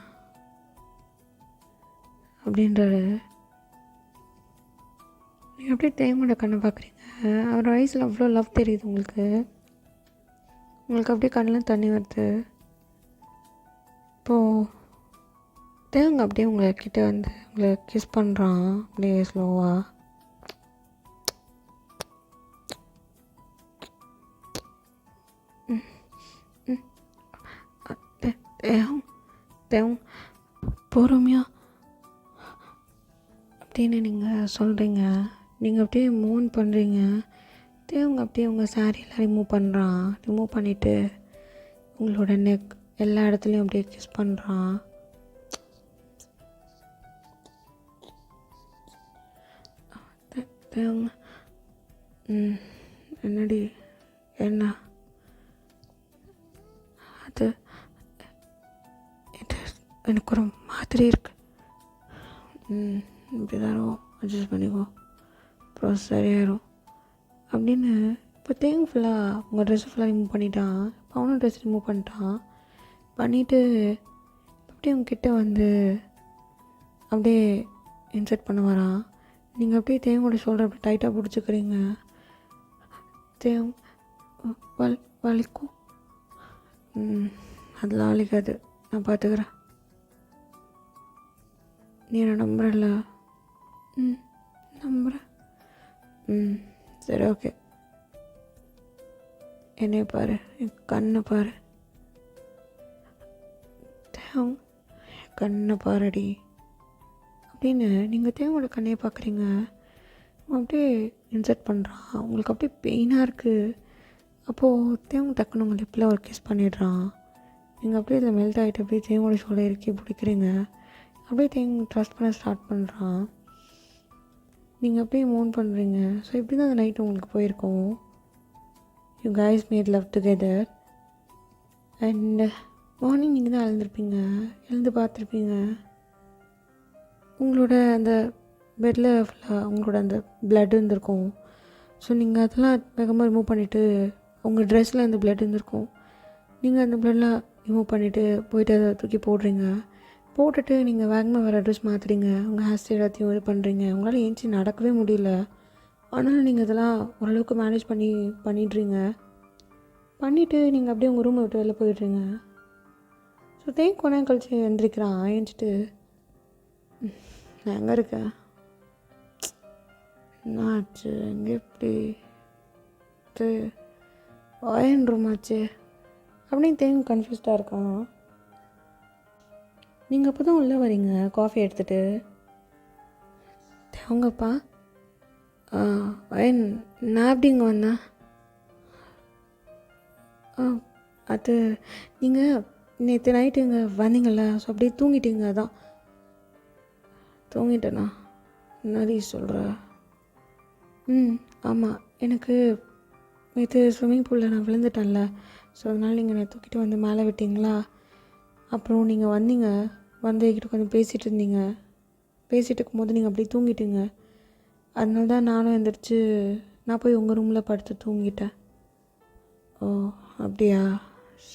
அப்படின்றாரு. நீங்கள் அப்படியே டைமோட கண்ணை பார்க்குறீங்க. அவர் வயசில் அவ்வளோ லவ் தெரியுது உங்களுக்கு. அப்படியே கண்ணில் தண்ணி வருது. இப்போது தேவங்க அப்படியே உங்களை கிட்டே வந்து உங்களை கிஸ் பண்ணுறான் அப்படியே ஸ்லோவாக. தேவம் பொறுமையா அப்படின்னு நீங்கள் சொல்கிறீங்க. நீங்கள் அப்படியே மூவ் பண்ணுறீங்க. தேவங்க அப்படியே உங்கள் சாரியெல்லாம் ரிமூவ் பண்ணிவிட்டு உங்களோட நெக் எல்லா இடத்துலையும் அப்படியே கிஸ் பண்ணுறான். தேவங்க என்னடி என்ன அது? எனக்கு ஒரு மாதிரி இருக்கு. இப்படிதான் அட்ஜஸ்ட் பண்ணிக்கோ, அப்புறம் சரியாயிடும் அப்படின்னு. இப்போ தேங்க ஃபுல்லாக உங்கள் ட்ரெஸ்ஸை ஃபுல்லாக ரிமூவ் பண்ணிட்டான். இப்போ அவனும் ட்ரெஸ் ரிமூவ் பண்ணிவிட்டு அப்படியே உங்ககிட்ட வந்து அப்படியே இன்சர்ட் பண்ண வரான். நீங்கள் அப்படியே தேங்கோட ஷோல்டர் அப்படி டைட்டாக பிடிச்சிக்கிறீங்க. வலிக்கும். அதெல்லாம் வலிக்காது, நான் பார்த்துக்கிறேன். நீ என்ன நம்புறல? நம்புகிறேன். சரி, ஓகே. என்னைய பாரு, என் கண்ணை பாரு. என் கண்ணை பாருடி அப்படின்னு நீங்கள் தேவோட கண்ணையை பார்க்குறீங்க. அப்படியே இன்சர்ட் பண்ணுறான். உங்களுக்கு அப்படியே பெயினாக இருக்குது. அப்போது தேவங்க டக்குன்னு உங்கள் லிப்பில் ஒரு கிஸ் பண்ணிடுறான். நீங்கள் அப்படியே இதில் மெல்ட் ஆகிட்டு அப்படியே தேவோட ஷோலை இறக்கி பிடிக்கிறீங்க. அப்படியே தேங்க ட்ரஸ்ட் பண்ண ஸ்டார்ட் பண்ணுறான். நீங்கள் அப்படியே மூவ் பண்ணுறீங்க. ஸோ இப்படி தான் அந்த நைட் உங்களுக்கு போயிருக்கோம். You guys made love together. And morning நீங்கள் தான் எழுந்து பார்த்துருப்பீங்க. உங்களோட அந்த பெட்டில் ஃபுல்லாக உங்களோட அந்த பிளட் இருந்திருக்கும். ஸோ நீங்கள் அதெல்லாம் வேகமாக ரிமூவ் பண்ணிவிட்டு உங்கள் ட்ரெஸ்ஸில் அந்த பிளட் இருந்திருக்கும். நீங்கள் அந்த பிளட்லாம் ரிமூவ் பண்ணிவிட்டு போயிட்டு அதை தூக்கி போட்டுட்டு நீங்கள் வேகமாக வேறு ட்ரெஸ் மாற்றுறீங்க. உங்கள் ஹேர் ஸ்டைல் எல்லாத்தையும் இது பண்ணுறீங்க. உங்களால் ஏஞ்சி நடக்கவே முடியல. ஆனாலும் நீங்கள் இதெல்லாம் ஓரளவுக்கு மேனேஜ் பண்ணிவிட்டு நீங்கள் அப்படியே உங்கள் ரூமை விட்டு வெளில போயிடுறீங்க. ஸோ கொஞ்ச நேரம் கழிச்சு எழுந்திரிக்கிறான். ஏஞ்சிட்டு நான் எங்கே இருக்கேன், என்ன ஆச்சு, எங்கே எப்படி வாயன் ரூம் ஆச்சு அப்படின்னு கன்ஃபியூஸ்டாக இருக்கான். நீங்கள் அப்போ தான் உள்ளே வரீங்க காஃபி எடுத்துகிட்டு. அவங்கப்பா வயன் நான் எப்படி இங்கே வந்தேன்? அது நீங்கள் நேற்று நைட்டு இங்கே வந்தீங்கள, ஸோ அப்படியே தூங்கிட்டீங்க. அதான் தூங்கிட்டேண்ணா. என்னடி சொல்கிற? ஆமாம், எனக்கு நேற்று ஸ்விம்மிங் பூலில் நான் விழுந்துட்டேன்ல, ஸோ அதனால் நீங்கள் என்னை தூக்கிட்டு வந்து மேலே விட்டீங்களா. அப்புறம் நீங்கள் வந்தீங்க, வந்து என்கிட்ட கொஞ்சம் பேசிகிட்டு இருந்தீங்க. பேசிகிட்டு இருக்கும்போது நீங்கள் அப்படியே தூங்கிட்டீங்க. அதனால தான் நானும் எழுந்திரிச்சு நான் போய் உங்கள் ரூமில் படுத்து தூங்கிட்டேன். ஓ அப்படியா,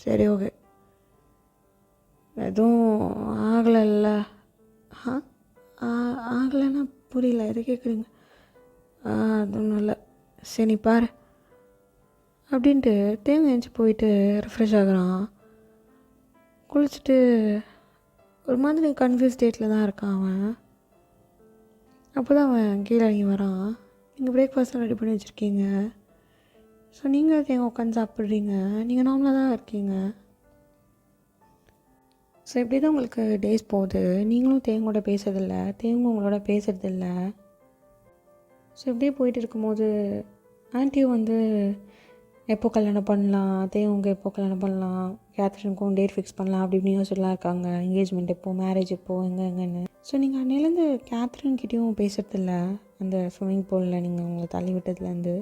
சரி ஓகே. எதுவும் ஆகலைல்ல? ஆ ஆகலைன்னா புரியல, எது கேட்குறீங்க? அதுவும் இல்லை. சரி நீ பாரு அப்படின்ட்டு தேங்க எழுந்துச்சி போயிட்டு ரெஃப்ரெஷ் ஆகுறான். குளிச்சுட்டு ஒரு மாதிரி கன்ஃபியூஸ் ஸ்டேட்டில் தான் இருக்கான் அவன். அப்போ தான் அவன் கீழே இறங்கி வரான். நீங்கள் பிரேக்ஃபாஸ்ட்லாம் ரெடி பண்ணி வச்சுருக்கீங்க. ஸோ நீங்கள் தேங்க உட்காந்து சாப்பிட்றீங்க. நீங்கள் நார்மலாக தான் இருக்கீங்க. ஸோ இப்படி தான் உங்களுக்கு டேஸ் போகுது. நீங்களும் தேங்கோட பேசுறதில்ல, தேங்கும் உங்களோட பேசுறதில்ல. ஸோ இப்படியே போயிட்டு இருக்கும்போது ஆன்ட்டியும் வந்து எப்போ கல்யாணம் பண்ணலாம், தேவங்க எப்போ கல்யாணம் பண்ணலாம், கேத்ரினுக்கும் டேட் ஃபிக்ஸ் பண்ணலாம் அப்படி இப்படின்னு யோசிச்சுலாம் இருக்காங்க. என்கேஜ்மெண்ட் எப்போது, மேரேஜ் எப்போது, எங்கன்னு. ஸோ நீங்கள் அன்னையிலேருந்து கேத்ரின்கிட்டையும் பேசுறதில்ல. அந்த ஸ்விம்மிங் பூலில் நீங்கள் உங்களை தள்ளி விட்டதுலேருந்து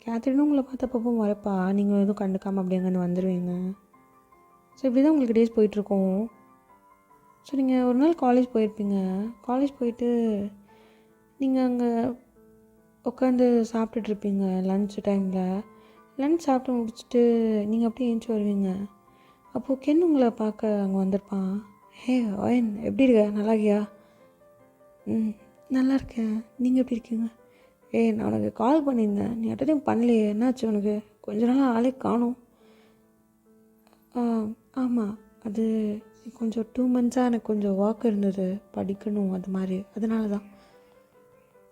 கேத்ரினும் உங்களை பார்த்தப்போ வரப்பா, நீங்கள் எதுவும் கண்டுக்காமல் அப்படி அங்கேருந்து வந்துடுவீங்க. ஸோ இப்படி தான் உங்களுக்கு டேஸ் போயிட்டுருக்கோம். ஸோ நீங்கள் ஒரு நாள் காலேஜ் போயிருப்பீங்க. காலேஜ் போயிட்டு நீங்கள் அங்கே உட்காந்து சாப்பிட்டுட்ருப்பீங்க லன்ச் டைமில். லன்ச் சாப்பிட்டு முடிச்சுட்டு நீங்கள் அப்படியே எழுந்துச்சி வருவீங்க. அப்போது கென் உங்களை பார்க்க அங்கே வந்திருப்பான். ஹே ஒயன், எப்படி இருக்க, நல்லா இருக்கியா? நல்லா இருக்கேன், நீங்கள் எப்படி இருக்கீங்க? நான் உனக்கு கால் பண்ணியிருந்தேன், நீ அட்டன் பண்ணலையே, என்னாச்சு உனக்கு? கொஞ்ச நாளாக ஆளே காணும். ஆமாம், அது கொஞ்சம் 2 months எனக்கு கொஞ்சம் ஒர்க் இருந்தது, படிக்கணும், அது மாதிரி, அதனால தான்.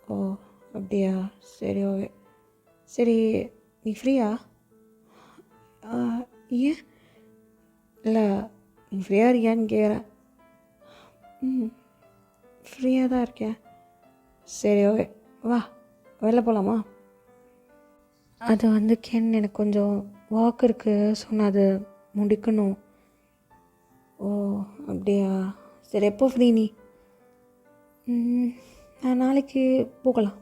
ஓ அப்படியா, சரி ஓகே. சரி நீ ஃப்ரீயா? ஏன்? இல்லை, நீ ஃப்ரீயாக இருக்கியான்னு கேட்குறேன். ஃப்ரீயாக தான் இருக்கேன். சரி ஓகே, வா வெளில போகலாமா? அது வந்து கென், எனக்கு கொஞ்சம் ஒர்க் இருக்குது, ஸோ நான் அது முடிக்கணும். ஓ அப்படியா, சரி எப்போ ஃப்ரீ நீ? நான் நாளைக்கு போகலாம்.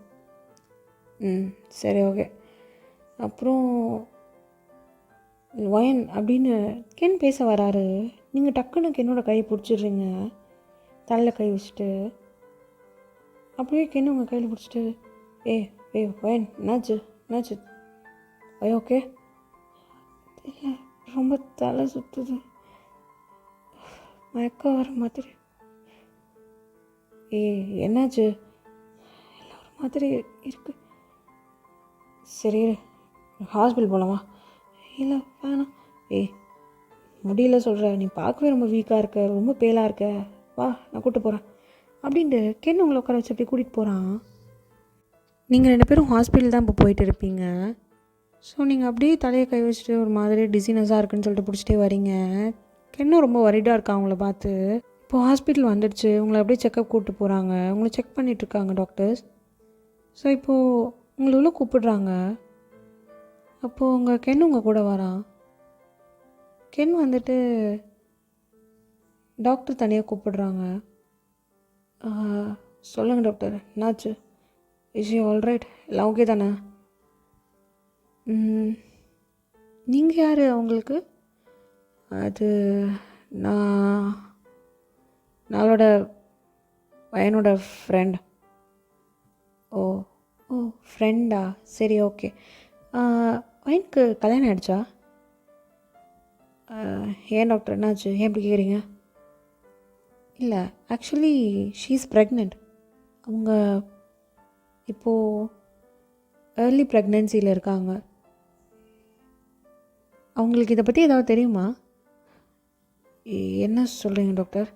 சரி ஓகே. அப்புறம் ஒயன் அப்படின்னு கென் பேச வராரு. நீங்கள் டக்குன்னு கென்னோட கையை பிடிச்சிடுறீங்க, தலையில் கை வச்சுட்டு. அப்படியே கென்னு உங்கள் கையில் பிடிச்சிட்டு, ஒயன் என்னாச்சு? ஓகே. இல்லை, ரொம்ப தலை சுற்றுது, மயக்கம் வர மாதிரி. என்னாச்சு? இல்லை, ஒரு மாதிரி இருக்கு. சரி ஹாஸ்பிட்டல் போகலாமா? இல்லை வேணாம். முடியல சொல்கிற, நீ பார்க்கவே ரொம்ப வீக்காக இருக்க, ரொம்ப பேலாக இருக்க, வா நான் கூப்பிட்டு போகிறேன் அப்படின்ட்டு கென்னு உங்களை உட்கார வச்சு அப்படி கூட்டிகிட்டு போகிறான். நீங்கள் 2 பேரும் ஹாஸ்பிட்டல் தான் இப்போ போயிட்டு இருப்பீங்க. ஸோ நீங்கள் அப்படியே தலையை கை வச்சுட்டு ஒரு மாதிரி டிசீனஸாக இருக்குன்னு சொல்லிட்டு பிடிச்சிட்டே வரீங்க. கென்னும் ரொம்ப வரிடாக இருக்கா அவங்கள பார்த்து. இப்போது ஹாஸ்பிட்டல் வந்துடுச்சு, உங்களை அப்படியே செக்கப் கூப்பிட்டு போகிறாங்க, உங்களை செக் பண்ணிகிட்ருக்காங்க டாக்டர்ஸ். ஸோ இப்போது உங்களை உள்ள கூப்பிடுறாங்க. அப்போது உங்கள் கென் உங்கள் கூட வரான். கென் வந்துட்டு டாக்டர் தனியாக கூப்பிடுறாங்க. சொல்லுங்கள் டாக்டர், என்னாச்சு? Is you alright? எல்லாம் ஓகே தானே? நீங்கள் யார் அவங்களுக்கு? அது நாளோட பையனோட ஃப்ரெண்ட். ஓ ஃப்ரெண்டா, சரி ஓகே. பையனுக்கு கல்யாணம் ஆகிடுச்சா? ஏன் டாக்டர், என்னாச்சு, ஏன் இப்படி கேட்குறீங்க? இல்லை, ஆக்சுவலி ஷீ இஸ் ப்ரெக்னென்ட். அவங்க இப்போது ஏர்லி ப்ரெக்னென்சியில் இருக்காங்க. அவங்களுக்கு இதை பற்றி ஏதாவது தெரியுமா? என்ன சொல்கிறீங்க டாக்டர்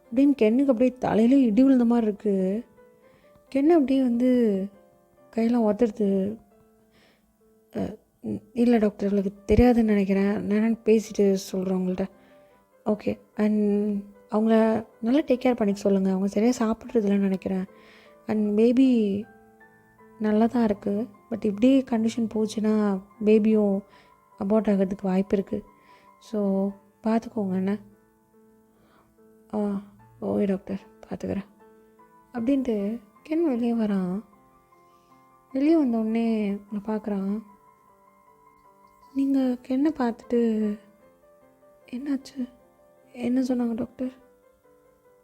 அப்படின்னு கென்னுக்கு அப்படியே தலையிலே இடி விழுந்த மாதிரி இருக்குது. கென்னு அப்படியே வந்து கையெல்லாம் உதறது. இல்லை டாக்டர், உங்களுக்கு தெரியாதுன்னு நினைக்கிறேன், நான் பேசிட்டு சொல்கிறேன் உங்கள்கிட்ட. ஓகே. அண்ட் அவங்கள நல்லா டேக் கேர் பண்ணிக்க சொல்லுங்கள், அவங்க சரியாக சாப்பிட்றதில்லன்னு நினைக்கிறேன். அண்ட் பேபி நல்லா தான் இருக்குது, பட் இப்படியே கண்டிஷன் போச்சுன்னா பேபியும் அபார்ட் ஆகிறதுக்கு வாய்ப்பு இருக்குது. ஸோ பார்த்துக்கோங்க என்ன. ஓகே டாக்டர், பார்த்துக்கிறேன் அப்படின்ட்டு கென் வெளியே வரான். வெளியே வந்தோடனே உன்னை பார்க்குறான். நீங்கள் கென்னை பார்த்துட்டு என்னாச்சு, என்ன சொன்னாங்க டாக்டர்?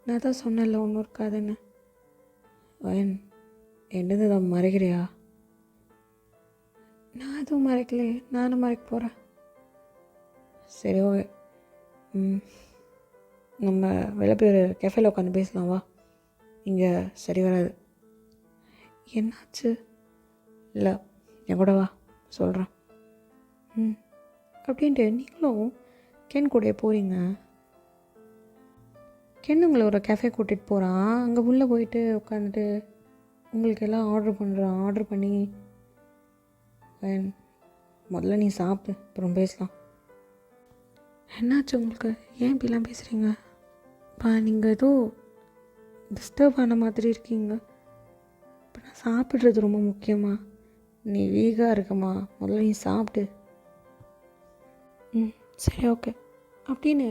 நான் தான் சொன்னேன்ல ஒன்றும் இருக்காதுன்னு. அயன் என்னது தான் மறைக்கிறியா? நான் எதுவும் மறைக்கலையே, நானும் மறைக்க போகிறேன். சரி ஓகே. நம்ம வெளில போய் ஒரு கெஃபேல உட்காந்து பேசலாம் வா. இங்கே சரி வராது. என்னாச்சு? இல்லை என் கூட வா சொல்கிறேன். அப்படின்ட்டு நீங்களும் கென் கூட போகிறீங்க. கென் உங்களை ஒரு கெஃபே கூட்டிகிட்டு போகிறான். அங்கே உள்ளே போயிட்டு உட்காந்துட்டு உங்களுக்கு எல்லாம் ஆர்டர் பண்ணி முதல்ல நீ சாப்பிட்டு அப்புறம் பேசலாம். என்னாச்சு உங்களுக்கு? ஏன் இப்படிலாம் பேசுகிறீங்க? நீங்கள் ஏதோ டிஸ்டர்ப் ஆன மாதிரி இருக்கீங்க. இப்போ நான் சாப்பிட்றது ரொம்ப முக்கியமா? நீ வீக்காக இருக்கமா? முதல்ல நீ சாப்பிட்டு. சரி ஓகே. அப்படின்னு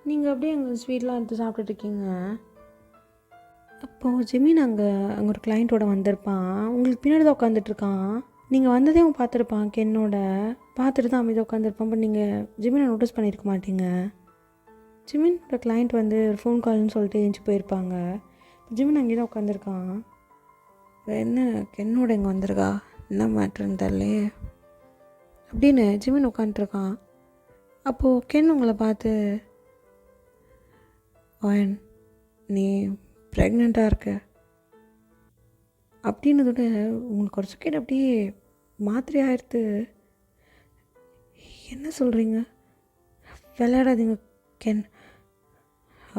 நீங்கள் அப்படியே அங்கே ஸ்வீட்லாம் எடுத்து சாப்பிட்டுட்ருக்கீங்க. அப்போது ஜெமீன் அங்கே ஒரு கிளைண்ட்டோட வந்திருப்பான். உங்களுக்கு பின்னாடி தான் உட்காந்துட்ருக்கான். நீங்கள் வந்ததே அவன் பார்த்துருப்பான். கென்னோட பார்த்துட்டு தான் அமைதியாக உட்காந்துருப்பான். பட் நீங்கள் ஜெமீனை நோட்டீஸ் பண்ணியிருக்க மாட்டீங்க. ஜிமினோட கிளைண்ட் வந்து ஒரு ஃபோன் கால்னு சொல்லிட்டு எழுந்துச்சி போயிருப்பாங்க. ஜிமின் அங்கே தான் உட்காந்துருக்கான். என்ன கென்னோட இங்கே வந்திருக்கா, என்ன மேட்ருன்னு தெரியலையே அப்படின்னு ஜிமின் உட்காந்துருக்கான். அப்போது கென் உங்களை பார்த்து, அயன் நீ ப்ரெக்னெண்ட்டாக இருக்க அப்படின்னதோட உங்களுக்கு ஒரு செகண்ட் அப்படியே மாத்திரை ஆயிடுத்து. என்ன சொல்கிறீங்க? விளையாடாதீங்க கென்.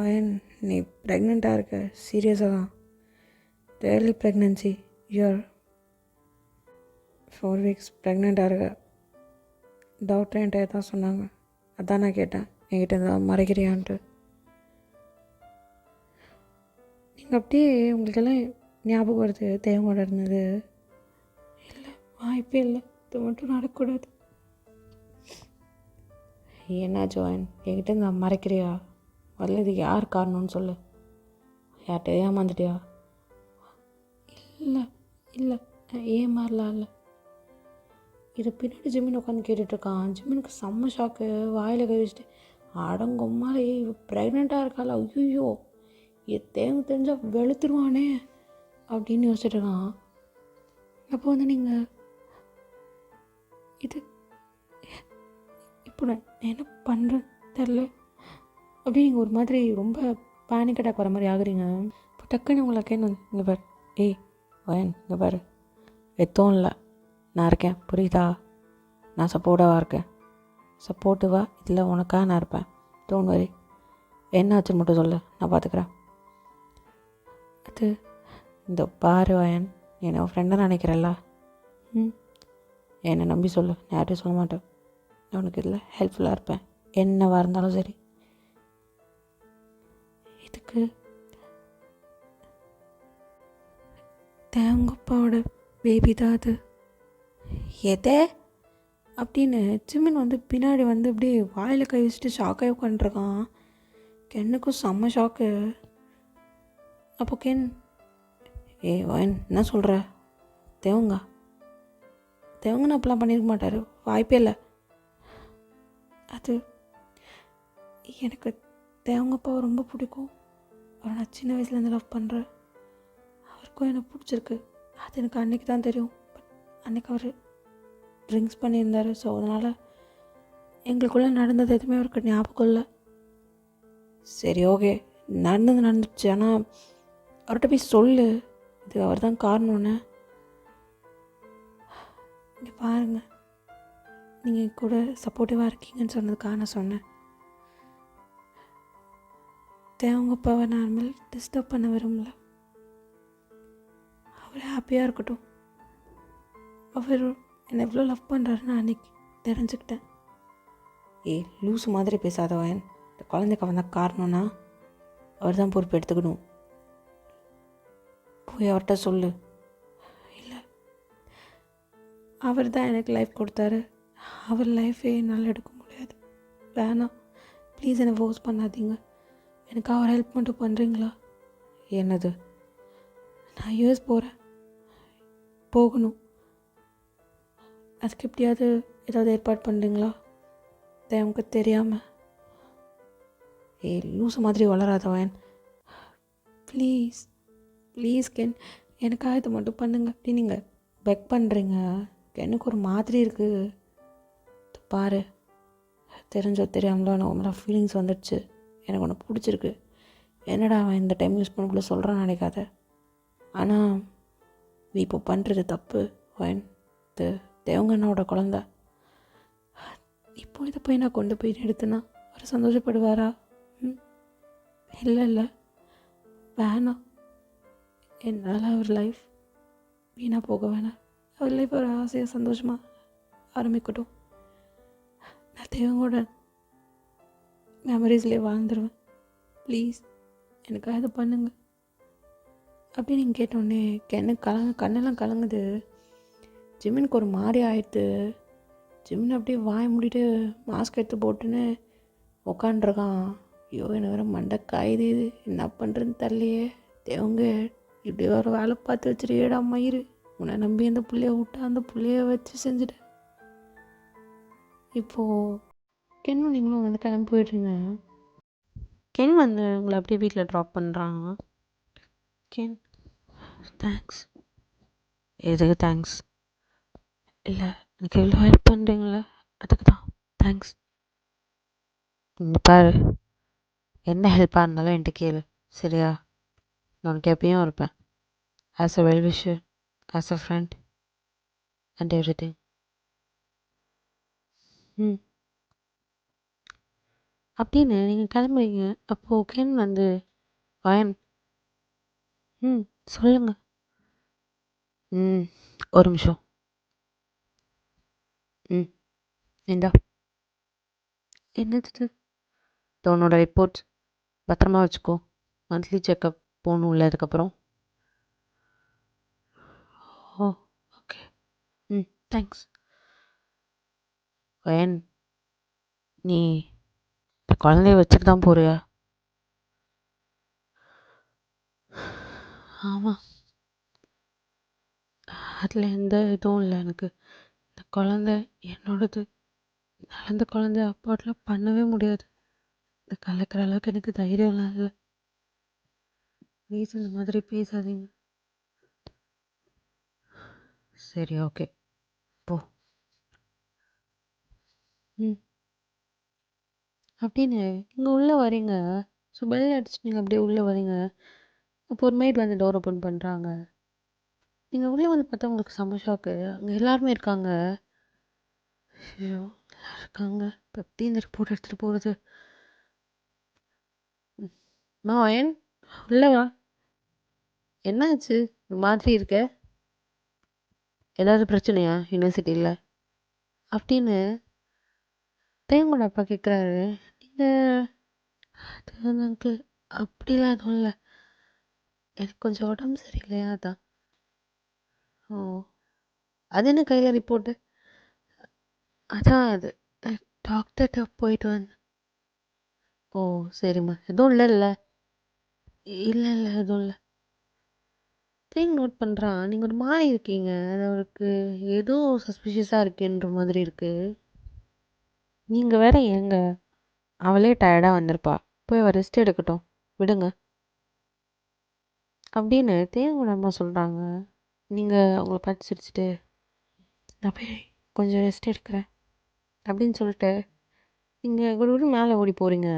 அயன் நீ ப்ரெக்னெண்ட்டாக இருக்க, சீரியஸாக தான். ஏர்லி ப்ரெக்னென்சி, யூஆர் 4 weeks ப்ரெக்னெண்ட்டாக இருக்க. டாக்டர் என்கிட்ட தான் சொன்னாங்க, அதான் நான் கேட்டேன் என்கிட்ட தான் மறைக்கிறியான்ட்டு. நீங்கள் அப்படியே உங்களுக்கெல்லாம் ஞாபகம் வருது தேவங்கோட இருந்தது. இல்லை வாய்ப்பே இல்லை, இது மட்டும் நடக்கக்கூடாது. என்ன ஜோயன் என்கிட்ட நான் மறைக்கிறியா? வரல இதுக்கு யார் காரணம்னு சொல்லு. யார்கிட்ட ஏமாந்துட்டியா? இல்லை இல்லை ஏமாறலாம் இல்லை. இது பின்னாடி ஜிம்மின் உட்காந்து கேட்டுட்ருக்கான். ஜிம்மினுக்கு செம்ம ஷாக்கு. வாயில் கை வச்சுட்டு அடங்கொம்மாலே ப்ரெக்னெண்ட்டாக இருக்காள், ஐயோ தேங்க தெரிஞ்சால் வெளுத்துருவானே அப்படின்னு யோசிச்சுட்டு இருக்கான். அப்போ வந்து நீங்கள் இது இப்போ நான் என்ன பண்ணுறேன்னு தெரில அப்படி நீங்கள் ஒரு மாதிரி ரொம்ப பேனிக் அட்டாக் வர மாதிரி ஆகுறீங்க. இப்போ டக்குன்னு உங்களை கேட்கணும், இங்கே பாரு ஏய் வயன் இங்கே பாரு, எத்தவும் இல்லை, நான் இருக்கேன் புரியுதா? நான் சப்போர்ட்டாக இருக்கேன், சப்போர்ட்டிவாக இதில் உனக்காக நான் இருப்பேன். டோன்ட் வரி, என்ன ஆச்சுன்னு மட்டும் சொல்லு, நான் பார்த்துக்குறேன். அது இந்த பாரு வயன், என்னை ஃப்ரெண்டாக நினைக்கிறல்ல, என்னை நம்பி சொல்லு, நான் யார்ட்டையும் சொல்ல மாட்டேன். உனக்கு இதில் ஹெல்ப்ஃபுல்லாக இருப்பேன், என்னவாக இருந்தாலும் சரி. இதுக்கு தேவங்கப்பாவோட பேபி தான் அது. எதே அப்படின்னு ஜிமின் வந்து பின்னாடி வந்து அப்படியே வாயில் கை வச்சுட்டு ஷாக்காகி உட்காந்துருக்கான். கென்னுக்கும் செம்ம ஷாக்கு. அப்போ கென், வயன் என்ன சொல்கிற? தேவங்கன்னு அப்பெல்லாம் பண்ணியிருக்க மாட்டார், வாய்ப்பே இல்லை. அது எனக்கு தேவங்கப்பாவை ரொம்ப பிடிக்கும். அவரை நான் சின்ன வயசுலேருந்து லவ் பண்ணுறேன். அவருக்கும் எனக்கு பிடிச்சிருக்கு, அது எனக்கு அன்றைக்கி தான் தெரியும். பட் அன்றைக்கி அவர் ட்ரிங்க்ஸ் பண்ணியிருந்தார். ஸோ அதனால் எங்களுக்குள்ளே நடந்தது எதுவுமே அவருக்கு ஞாபகம் இல்லை. சரி ஓகே, நடந்துச்சு. ஆனால் அவர்கிட்ட போய் சொல்லு, இது அவர் தான் காரணம்னு. இங்கே பாருங்கள், நீங்கள் கூட சப்போர்ட்டிவாக இருக்கீங்கன்னு சொன்னதுக்காக நான் சொன்னேன். தேவங்கப்பாவை நார்மல் டிஸ்டர்ப் பண்ண விரும்பல. அவர் ஹாப்பியாக இருக்கட்டும். அவர் என்னை எவ்வளோ லவ் பண்ணுறாருன்னு அன்றைக்கி தெரிஞ்சுக்கிட்டேன். லூஸு மாதிரி பேசாதவன். இந்த குழந்தைக்கு அவன் தான் காரணம்னா அவர் தான் பொறுப்பு எடுத்துக்கணும். போய் அவர்கிட்ட சொல்லு. இல்லை, அவர் தான் எனக்கு லைஃப் கொடுத்தாரு, அவர் லைஃபே என்னால் எடுக்க முடியாது. வேணாம் ப்ளீஸ், என்னை ஃபோர்ஸ் பண்ணாதீங்க. எனக்கு அவர் ஹெல்ப் மட்டும் பண்ணுறீங்களா? என்னது? நான் யூஎஸ் போகணும். அதுக்கு எப்படியாவது ஏதாவது ஏற்பாடு பண்ணுறீங்களா? தேவனுக்கு தெரியாமல். லூசு மாதிரி வளராதவன் ப்ளீஸ். ப்ளீஸ் கென், எனக்காக இது மட்டும் பண்ணுங்க அப்படி நீங்கள் பெக் பண்ணுறீங்க. எனக்கு ஒரு மாதிரி இருக்குது. பாரு, தெரிஞ்சோ தெரியாமலோ எனக்கு உங்களோட ஃபீலிங்ஸ் வந்துடுச்சு. எனக்கு ஒன்று பிடிச்சிருக்கு. என்னடா அவன் இந்த டைம் யூஸ் பண்ணக்குள்ளே சொல்கிறான்னு நினைக்காத. ஆனால் நீ இப்போ பண்ணுறது தப்பு. இது தேவங்கண்ணாவோட குழந்த. இப்போ இதை போய் நான் கொண்டு போய் எடுத்துனா அவர் சந்தோஷப்படுவாரா? இல்லை இல்லை, வேணாம். என்னால் அவர் லைஃப் வீணாக போக வேணாம். அவர் லைஃப் ஒரு ஆசையாக சந்தோஷமாக ஆரம்பிக்கட்டும். நான் தேவங்களோட மெமரிஸ்லேயே வாழ்ந்துருவேன். ப்ளீஸ் எனக்காக இதை பண்ணுங்க அப்படி நீங்கள் கேட்டோடனே கண்ணெல்லாம் கலங்குது. ஜிமினுக்கு ஒரு மாதிரி ஆயிடுது. ஜிமின் அப்படியே வாய் மூடிட்டு மாஸ்க் எடுத்து போட்டுன்னு உக்காண்டிருக்கான். ஐயோ, என்ன வேறு மண்டை காயுது. இது என்ன பண்ணுறதுன்னு தெரியலையே. தேவங்க இப்படி ஒரு வேலை பார்த்து வச்சுருக்கேடா மயிறு. உன்னை நம்பி அந்த புள்ளைய விட்டா அந்த புள்ளைய வச்சு செஞ்சுட்டேன். இப்போது கென்னும் நீங்களும் வந்து கிளம்பி போயிடுறீங்க. கென் வந்து உங்களை அப்படியே வீட்டில் ட்ராப் பண்ணுறாங்க. Ken, thanks. எதுக்கு தேங்க்ஸ்? இல்லை, எனக்கு எவ்வளோ ஹெல்ப் பண்ணுறீங்களே, அதுக்கு தான் தேங்க்ஸ். இங்கே பாரு, என்ன ஹெல்ப்பாக இருந்தாலும் என்கிட்ட கேளு, சரியா? நான் உனக்கு எப்பயும் இருப்பேன். As a well wisher, as a friend and every thing. அப்படின்னு நீங்கள் கிளம்புறீங்க. அப்போது கென் வந்து வயன், சொல்லுங்கள். ஒரு நிமிஷம். இந்தா. என்னது? உன்னோட ரிப்போர்ட்ஸ் பத்திரமா வச்சுக்கோ. மந்த்லி செக்கப் போகணும்ல அதுக்கப்புறம். ஓ, ஓகே. தேங்க்ஸ். வயன், நீ இந்த குழந்தைய வச்சுட்டு தான் போறியா? ஆமாம், அதில் எந்த இதுவும் இல்லை. எனக்கு இந்த குழந்தை என்னோடது. அந்த குழந்தை அப்பாட்டெலாம் பண்ணவே முடியாது. இந்த கலக்கிற அளவுக்கு எனக்கு தைரியம்லாம் இல்லை. ப்ளீஸ் இந்த மாதிரி பேசாதீங்க. சரி, ஓகே, போ. அப்படின்னு நீங்கள் உள்ளே வரீங்க. ஸோ பெல் அடிச்சு நீங்கள் அப்படியே உள்ளே வரீங்க. அப்போ ஒரு மைட் வந்து டோர் ஓப்பன் பண்ணுறாங்க. நீங்கள் உள்ளே வந்து பார்த்தா உங்களுக்கு செம்ம ஷாக்கு. அங்கே எல்லாருமே இருக்காங்க. ஐயோ, எல்லோரும் இருக்காங்க. இப்போ எப்படி இந்த ரிப்போர்ட் எடுத்துகிட்டு போகிறது? வயன், உள்ளே வா. என்னாச்சு ஒரு மாதிரி இருக்க? ஏதாவது பிரச்சனையா யூனிவர்சிட்டியில்? அப்படின்னு தேவங்களோட அப்பா கேட்குறாரு. நீங்கள் அது அங்கிள், அப்படிலாம் எதுவும் இல்லை. எனக்கு கொஞ்சம் உடம்பு சரியில்லையா, அதான். ஓ, அது என்ன கையில் ரிப்போர்ட்டு? அதான் அது டாக்டர்கிட்ட போயிட்டு வந்தேன். ஓ, சரிம்மா, எதுவும் இல்லைல்ல? இல்லை இல்லை, எதுவும் இல்லை. தேங்க நோட் பண்ணுறான். நீங்கள் ஒரு மாதிரி இருக்கீங்க. அது அவருக்கு ஏதோ சஸ்பிஷியஸாக இருக்குன்ற மாதிரி இருக்குது. நீங்கள் வேற ஏங்க, அவளே டயர்டாக வந்திருப்பா, போய் அவள் ரெஸ்ட் எடுக்கட்டும், விடுங்க அப்படின்னு தேவங்களோட அம்மா சொல்கிறாங்க. நீங்கள் அவங்கள பார்த்து சிரிச்சிட்டு, நான் போய் கொஞ்சம் ரெஸ்ட் எடுக்கிறேன் அப்படின்னு சொல்லிட்டு நீங்கள் ஒரு மேலே ஓடி போகிறீங்க.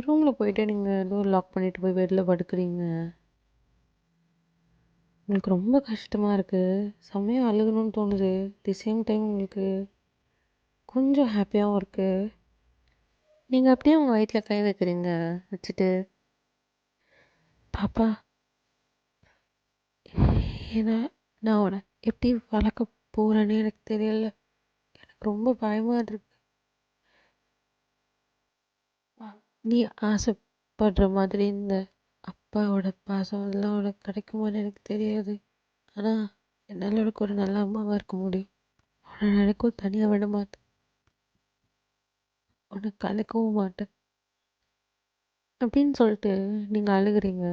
ரூமில் போயிட்டு நீங்கள் டோர் லாக் பண்ணிவிட்டு போய் பெட்டில் படுக்கிறீங்க. உங்களுக்கு ரொம்ப கஷ்டமாக இருக்குது. செம்மையாக அழுகணும்னு தோணுது. தி சேம் டைம் உங்களுக்கு கொஞ்சம் ஹாப்பியாகவும் இருக்குது. நீங்கள் அப்படியே உங்கள் வயிற்றில் கை வைக்கிறீங்க. வச்சுட்டு, பாப்பா, ஏன்னா நான் உன்னை எப்படி வளர்க்க போகிறேன்னு எனக்கு தெரியல. எனக்கு ரொம்ப பயமாக இருக்கு. நீ ஆசைப்படுற மாதிரி இந்த அப்பாவோட பாசம் எல்லாம் உனக்கு கிடைக்குமான்னு எனக்கு தெரியாது. ஆனால் என்னால் உனக்கு ஒரு நல்ல அம்மாவாக இருக்க முடியும். உன்னை நினைக்கும் தனியாக விட மாட்டேன். உன்னை கலைக்கவும் மாட்டேன் அப்படின்னு சொல்லிட்டு நீங்கள் அழுகுறீங்க.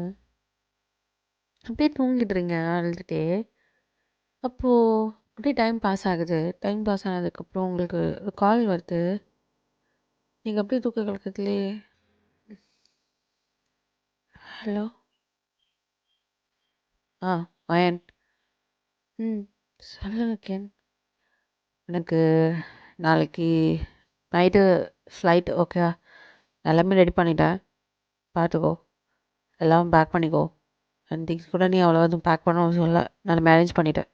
அப்படியே தூங்கிடுறீங்க அழுதுகிட்டே. அப்போது அப்படியே டைம் பாஸ் ஆகுது. டைம் பாஸ் ஆனதுக்கப்புறம் உங்களுக்கு ஒரு கால் வருது. நீங்கள் அப்படியே தூக்க கலக்கத்துலேயே, ஹலோ, வயன். ம். சொல்லுங்க கேன். எனக்கு நாளைக்கு நைட்டு ஃப்ளைட் ஓகேவா? எல்லாமே ரெடி பண்ணிட்டேன். பார்த்துக்கோ. எல்லாம் பேக் பண்ணிக்கோ. அண்ட் திங்ஸ் கூட நீ அவ்வளோ எதுவும் பேக் பண்ண அவசியம் இல்லை. நான் மேனேஜ் பண்ணிட்டேன்.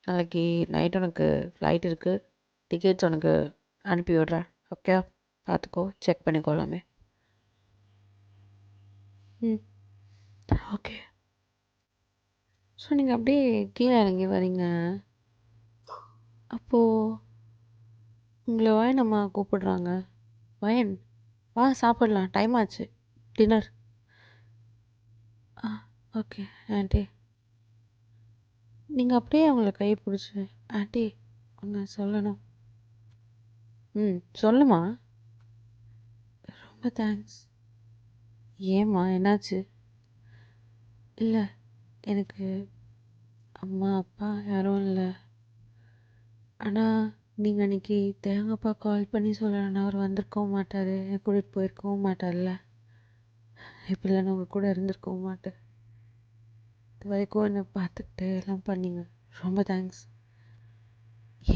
நாளைக்கு நைட் உனக்கு ஃப்ளைட் இருக்குது. டிக்கெட்ஸ் உனக்கு அனுப்பி விட்றேன். ஓகே, பார்த்துக்கோ, செக் பண்ணிக்கோ எல்லாமே. ம். ஓகே. ஸோ நீங்கள் அப்படியே கீழே இறங்கி வரீங்க. அப்போது உங்களை வயன் அம்மா கூப்பிடுறாங்க. வயன், வா சாப்பிடலாம், டைம் ஆச்சு, டின்னர். ஆ, ஓகே ஆண்டி. நீங்கள் அப்படியே அவங்கள கை பிடிச்சி, ஆண்டி ஒன்று சொல்லணும். ம், சொல்லுமா. ரொம்ப தேங்க்ஸ். ஏம்மா என்னாச்சு? இல்லை, எனக்கு அம்மா அப்பா யாரும் இல்லை. ஆனால் நீங்கள் அன்றைக்கி தேங்கப்பா கால் பண்ணி சொல்லலைன்னா அவர் வந்திருக்கவும் மாட்டார், என் கூட்டிகிட்டு போயிருக்கவும் மாட்டார்ல. இப்போ இல்லைன்னா உங்கள் கூட இருந்திருக்கவும் மாட்டேன். இது வரைக்கும் என்னை பார்த்துக்கிட்டு எல்லாம் பண்ணீங்க. ரொம்ப தேங்க்ஸ்.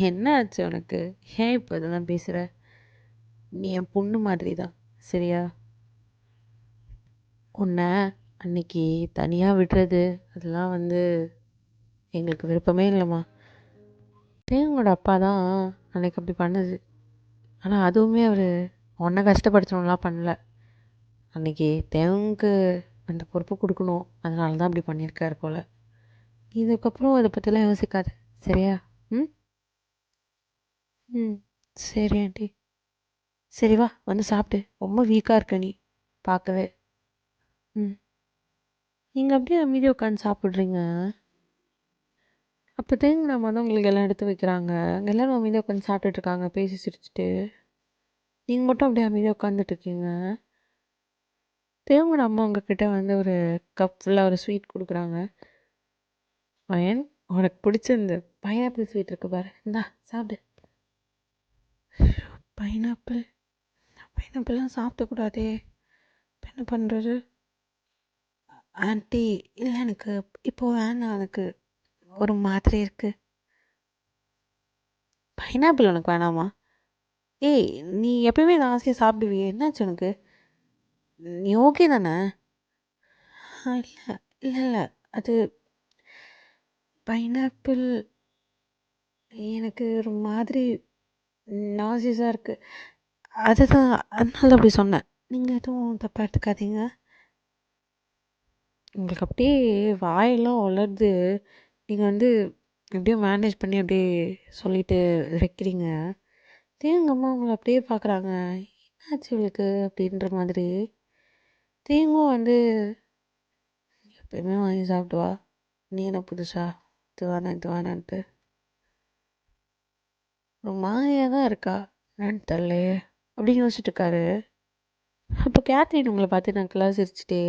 என்ன ஆச்சு உனக்கு? ஏன் இப்போ இதெல்லாம் பேசுகிற? நீ என் பொண்ணு மாதிரி தான், சரியா? உன்னை அன்னைக்கு தனியாக விடுறது அதெல்லாம் எங்களுக்கு விருப்பமே இல்லைம்மா. தேவங்களோட அப்பா தான் அன்னைக்கு அப்படி பண்ணுது. ஆனால் அதுவுமே அவர் உன்னை கஷ்டப்படுத்தணும்லாம் பண்ணல. அன்னைக்கு தேவனுக்கு அந்த பொறுப்பு கொடுக்கணும், அதனால தான் அப்படி பண்ணியிருக்காரு போல். இதுக்கப்புறம் அதை பற்றிலாம் யோசிக்காத, சரியா? ம். ம், சரி ஆண்டி. சரி வா, வந்து சாப்பிட்டு. ரொம்ப வீக்காக இருக்க நீ பார்க்கவே. ம். நீங்கள் அப்படியே அமைதியாக உட்காந்து சாப்பிட்றீங்க. அப்போ தேங்கின அம்மா தான் உங்களுக்கு எல்லாம் எடுத்து வைக்கிறாங்க. அங்கே எல்லோரும் அமைதியாக உட்காந்து சாப்பிட்டுட்ருக்காங்க, பேசி சிரிச்சிட்டு. நீங்கள் மட்டும் அப்படியே அமைதியாக உட்காந்துட்டு இருக்கீங்க. தேவனோட அம்மா உங்ககிட்ட ஒரு கப் ஃபுல்லாக ஒரு ஸ்வீட் கொடுக்குறாங்க. வயன், உனக்கு பிடிச்ச இந்த பைனாப்பிள் ஸ்வீட் இருக்கு பாரு, இந்தா சாப்பிடு. பைனாப்பிள்? பைனாப்பிள்லாம் சாப்பிடக்கூடாதே, இப்போ என்ன பண்ணுறது? ஆண்டி, இல்லை எனக்கு இப்போ வேணாம், எனக்கு ஒரு மாதிரி இருக்குது. பைனாப்பிள் உனக்கு வேணாமா? ஏய், நீ எப்பயுமே நான் ஆசையாக சாப்பிடுவியே, என்னாச்சு உனக்கு? நீ ஓகே தானே? இல்லை இல்லை இல்லை, அது பைனாப்பிள் எனக்கு ஒரு மாதிரி நாசிஸாக இருக்குது. அதுதான், அதனால அப்படி சொன்னேன். நீங்கள் எதுவும் தப்பாக எடுத்துக்காதீங்க. உங்களுக்கு அப்படியே வாயெல்லாம் உலருது. நீங்கள் எப்படியோ மேனேஜ் பண்ணி அப்படியே சொல்லிட்டு வைக்கிறீங்க. தேங்க அம்மா உங்களை அப்படியே பார்க்குறாங்க. என்னாச்சு இவளுக்கு அப்படின்ற மாதிரி. தேங்கும் எப்பயுமே வாங்கி சாப்பிடுவா, நீ என்ன புதுசா இது வேணாம் இது வேணான்ட்டு ஒரு மாதிரியாக தான் இருக்கா. என்னன்னு தெரிலையே அப்படின்னு யோசிச்சுட்டு இருக்காரு. அப்போ கேத்ரின் உங்களை பார்த்து நக்கலாக சிரிச்சிட்டே,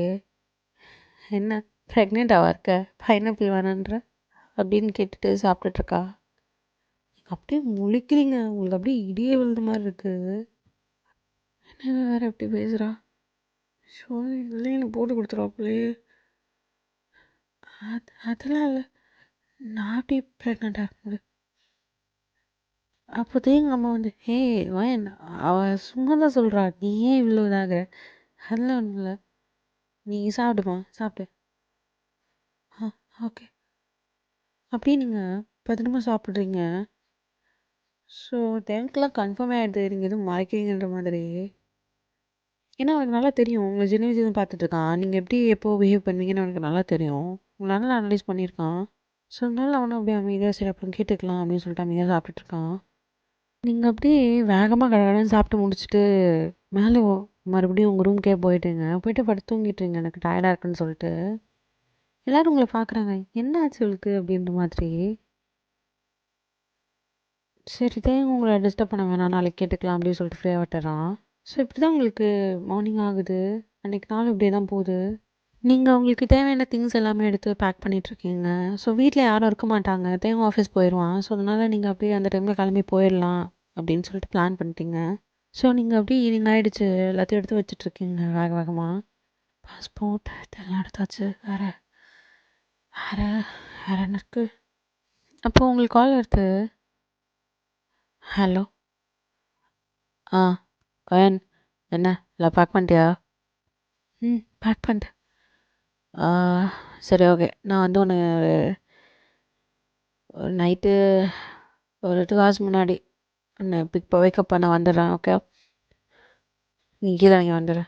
என்ன ப்ரெக்னெண்ட்டாவா இருக்க, பைனாப்பிள் வேணான்ற அப்படின்னு கேட்டுட்டு சாப்பிட்டுட்ருக்கா. அப்படியே முழிக்கிறீங்க, உங்களுக்கு அப்படியே இடியே விழுந்த மாதிரி இருக்குது. என்ன வேறு எப்படி பேசுகிறா? ஷோ, இல்லைன்னு போட்டு கொடுத்துருவாப்புலையே. அதெல்லாம் இல்லை, நான் அப்படி ப்ரெக்னெண்ட்டாக இருக்கும்போது. அப்போதே எங்கள் அம்மா ஹே வயன், அவள் சும்மா தான் சொல்கிறா, நீ ஏன் இவ்வளோ இதாகிற? அதெல்லாம் ஒன்றும் இல்லை, நீ சாப்பிடுமா, சாப்பிடு. ஆ, ஓகே. அப்படியே நீங்கள் பத்திரமா சாப்பிட்றீங்க. ஸோ தேங்க்லாம் கன்ஃபார்ம் ஆகிடுது, நீங்கள் எதுவும் மறைக்கிறீங்கன்ற மாதிரி. ஏன்னா அவனுக்கு நல்லா தெரியும், உங்களை சின்ன வயசுலேருந்து பார்த்துட்ருக்கான், நீங்கள் எப்படி எப்போ பிஹேவ் பண்ணுவீங்கன்னு அவனுக்கு நல்லா தெரியும். உங்களை நல்லா அனலைஸ் பண்ணியிருக்கான். ஸோ அதனால அவனும் அப்படியே அமைதியாக சரி அப்புறம் கேட்டுக்கலாம் அப்படின்னு சொல்லிட்டு அமைதியாக சாப்பிட்டுட்ருக்கான். நீங்கள் அப்படியே வேகமாக கடகடன்னு சாப்பிட்டு முடிச்சுட்டு மேலே மறுபடியும் உங்கள் ரூம்க்கே போயிட்டுங்க, போயிட்டு படுத்து தூங்கிட்டுருங்க, எனக்கு டயர்டாக இருக்குன்னு சொல்லிட்டு. எல்லோரும் உங்களை பார்க்குறாங்க, என்ன ஆச்சு இவளுக்கு அப்படின்ற மாதிரி. சரி தேங்க உங்களை டிஸ்டர்ப் பண்ண வேணாம், நாளைக்கு கேட்டுக்கலாம் அப்படின்னு சொல்லிட்டு ஃப்ரீயாக விட்டுறான். ஸோ இப்படி தான் உங்களுக்கு மார்னிங் ஆகுது. அன்றைக்கி நாள் இப்படியே தான் போகுது. நீங்கள் உங்களுக்கு தேவையான திங்ஸ் எல்லாமே எடுத்து பேக் பண்ணிகிட்ருக்கீங்க. ஸோ வீட்டில் யாரும் இருக்க மாட்டாங்க, தேங்க ஆஃபீஸ் போயிடுவான். ஸோ அதனால் நீங்கள் அப்படியே அந்த டைமில் கிளம்பி போயிடலாம் அப்படின்னு சொல்லிட்டு பிளான் பண்ணிட்டீங்க. ஸோ நீங்கள் அப்படியே ஈவினிங் ஆகிடுச்சு, எல்லாத்தையும் எடுத்து வச்சிட்ருக்கீங்க வேக வேகமாக. பாஸ்போர்ட் இதெல்லாம் எடுத்தாச்சு, வேறு வேறு வேறு என்ன இருக்குது? அப்போது உங்களுக்கு கால் வருது. ஹலோ. ஆ கயன், என்ன இல்லை பேக் பண்ணிட்டியா? பேக் பண்ணிட்டேன். ஆ, சரி ஓகே. நான் வந்து ஒன்று நைட்டு ஒரு 2 ஹவர்ஸ் முன்னாடி உன்னை வேக்கப் பண்ண வந்துடுறேன். ஓகே, நீ கீழே இங்கே வந்துடு.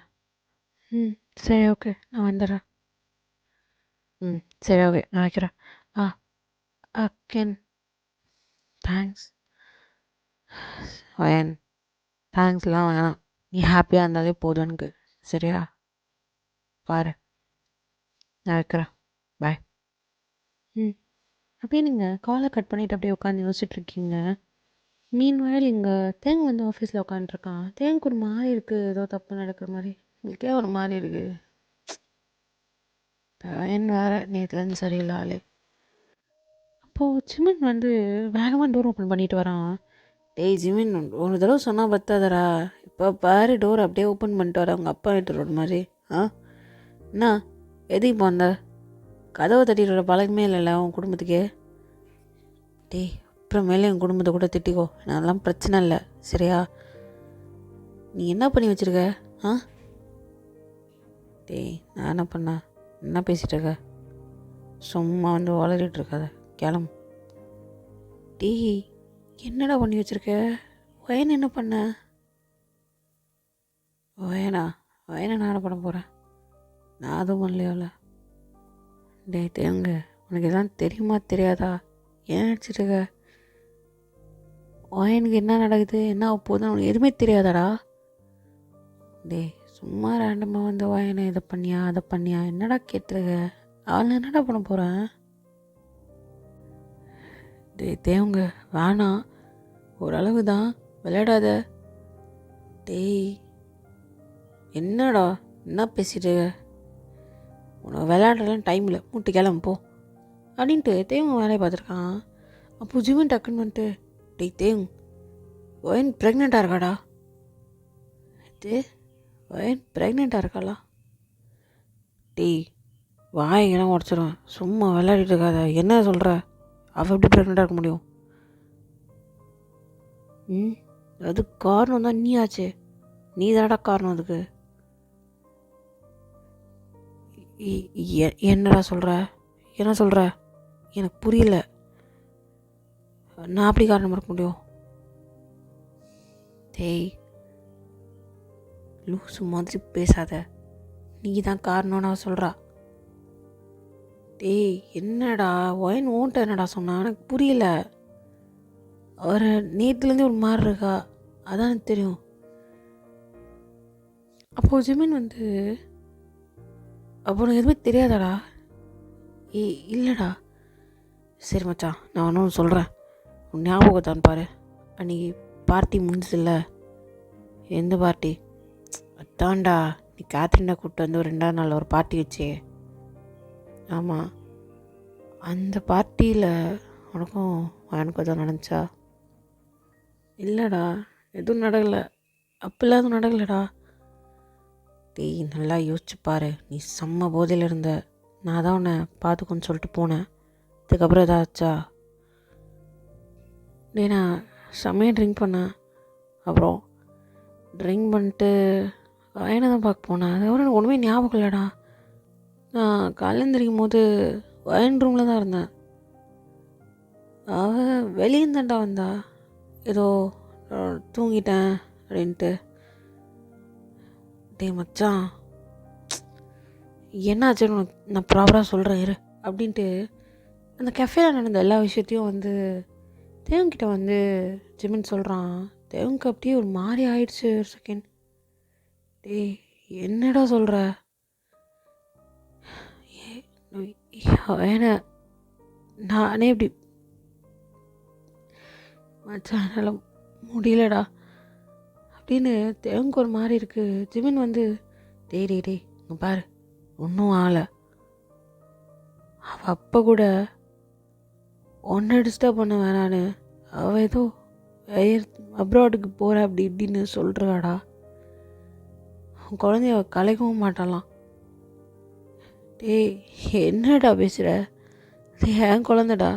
சரி ஓகே, நான் வந்துடுறேன். சரி ஓகே, நான் வைக்கிறேன். ஆ அக்கேன், தேங்க்ஸ். வயன், தேங்க்ஸ்லாம் வேணாம். நீ ஹாப்பியாக இருந்தாலே போதும் எனக்கு. சரியா? பாரு, நான் வைக்கிறேன். பாய். அப்படியே நீங்கள் காலை கட் பண்ணிவிட்டு அப்படியே உட்காந்து யோசிச்சுட்ருக்கீங்க. மீன்வாயில் இங்கே தேங்க் வந்து ஆஃபீஸில் உட்காந்துருக்கான். தேங்க் ஒரு மாதிரி இருக்குது, ஏதோ தப்பு நடக்கிற மாதிரி. உங்களுக்கே ஒரு மாதிரி இருக்குது. பையன் வேறு நேற்றுலேருந்து சரியில்லை ஆளு. அப்போது ஜிமின் வந்து வேகமாக டோர் ஓப்பன் பண்ணிட்டு வரான். டேய் ஜிமின், ஒரு தடவை சொன்னால் பத்தாதடா. இப்போ பாரு, டோர் அப்படியே ஓப்பன் பண்ணிட்டு வர அவங்க அப்பா வீட்டு ரோடு மாதிரி. என்ன எது இப்போ அந்த கதவை தட்டிட்டு வர பழக்கமே இல்லைல்ல உன் குடும்பத்துக்கு? டேய், அப்புறமேலே என் குடும்பத்தை கூட திட்டிக்கோ, அதெல்லாம் பிரச்சனை இல்லை. சரியா? நீ என்ன பண்ணி வச்சுருக்க? டேய், நான் என்ன பண்ணேன்? என்ன பேசிகிட்டு இருக்க? சும்மா வந்து வளரிட்டு இருக்காத, கிளம்பு. டேய், என்னடா பண்ணி வச்சுருக்க? வயன் என்ன பண்ண? வயனை நான் என்ன பண்ண போகிறேன்? நான் அதுவும் பண்ணலையோல. டேய் தேங்க, உனக்கு இதெல்லாம் தெரியுமா தெரியாதா? ஏன் நினச்சிட்டு இருக்க? வயனுக்கு என்ன நடக்குது, என்ன போகுதுன்னு உனக்கு எதுவுமே தெரியாதாடா? டேய், சும்மா ரேண்டமாக வந்து வயனை இதை பண்ணியா அதை பண்ணியா என்னடா கேட்டுருக்க? அவளை என்னடா பண்ண போகிறேன்? டேய் தேவங்க, வேணாம், ஓரளவு தான், விளையாடாத. டேய், என்னடா என்ன பேசிட்டு? உனக்கு விளையாடலாம் டைம் இல்லை, மூட்டு கிளம்பு போ அப்படின்ட்டு தேவங்க வேலையை பார்த்துருக்கான். அப்போ ஜிமின் டக்குன்னு வந்துட்டு, டேய் தேவ், வயன் ப்ரெக்னெண்ட்டாக இருக்காடா. இது வயன் ப்ரெக்னெண்ட்டாக இருக்காளா? டேய், வாயெல்லாம் உடச்சிடுவேன், சும்மா விளையாடிட்டு இருக்காத. என்ன சொல்கிற? அவள் எப்படி ப்ரெக்னெண்ட்டாக இருக்க முடியும்? அது காரணம் தான் நீ ஆச்சு. நீ தானடா காரணம் அதுக்கு. என்னடா சொல்கிற? என்ன சொல்கிற? எனக்கு புரியல. நான் அப்படி காரணமாக இருக்க முடியும்? டேய், லூசு மாதிரி பேசாத. நீ தான் காரணம்னு அவ சொல்கிறா. டேய், என்னடா ஒயன் ஓன்ட்ட என்னடா சொன்னா? எனக்கு புரியல. அவர் நேற்றுலேருந்தே ஒரு மாதிரி இருக்கா, அதான் எனக்கு தெரியும். அப்போது ஜிமின் வந்து, அப்போ உனக்கு எதுவுமே தெரியாதாடா? இல்லைடா. சரி மச்சான், நான் ஒன்றும் சொல்கிறேன், உன் ஞாபகத்தான் பாரு. அன்றைக்கி பார்ட்டி முடிஞ்சதில்ல? எந்த பார்ட்டி? அதான்டா, நீ கேத்ரினை கூப்பிட்டு வந்து ஒரு 2ஆவது நாள் ஒரு பார்ட்டி வச்சே. ஆமாம், அந்த பார்ட்டியில் உனக்கும் எனக்கும் எதுவும் நடந்துச்சா? இல்லைடா, எதுவும் நடக்கலை. அப்பெல்லாம் எதுவும் நடக்கலைடா. டேய், நல்லா யோசிச்சு பாரு, நீ செம்ம போதையில் இருந்த. நான் தான் உன்னை பார்த்துக்கோன்னு சொல்லிட்டு போனேன். அதுக்கப்புறம் ஏதாச்சா? டேய், நான் செம்மையாக ட்ரிங்க் பண்ணேன். அப்புறம் ட்ரிங்க் பண்ணிட்டு வயனை தான் பார்க்க போனேன். அதுக்கப்புறம் எனக்கு ஒன்றுமே ஞாபகம் இல்லைடா. நான் காலையில் போது வயன் ரூமில் தான் இருந்தேன். அவள் வெளியேந்தாண்டா வந்தா, ஏதோ தூங்கிட்டேன் அப்படின்ட்டு. டே மச்சான், என்னாச்சுன்னு நான் ப்ராப்பராக சொல்கிறேன் இரு அப்படின்ட்டு அந்த கெஃபேல நடந்த எல்லா விஷயத்தையும் வந்து தேவங்கிட்ட வந்து ஜிமின் சொல்கிறான். தேவங்க அப்படியே ஒரு மாதிரி ஆயிடுச்சு. ஒரு செகண்ட். டேய், என்னடா சொல்கிற? ஏன்னா நானே இப்படி மச்சான் என்னால் முடியலடா அப்படின்னு தேவங்க ஒரு மாதிரி இருக்குது. ஜிமின் வந்து, டேய் டேய் டேய் இங்கே பாரு, ஒன்றும் ஆகலை. அவள் அப்போ கூட ஒன்றை டிஸ்டர்ப் பண்ண வேணான்னு அவள் ஏதோ அப்ராடுக்கு போகிற அப்படி இப்படின்னு சொல்கிறாடா. குழந்தைய அவள் கலைக்கவும் மாட்டாளாம். டேய், என்னடா பேசுகிற? இது என் குழந்தடா.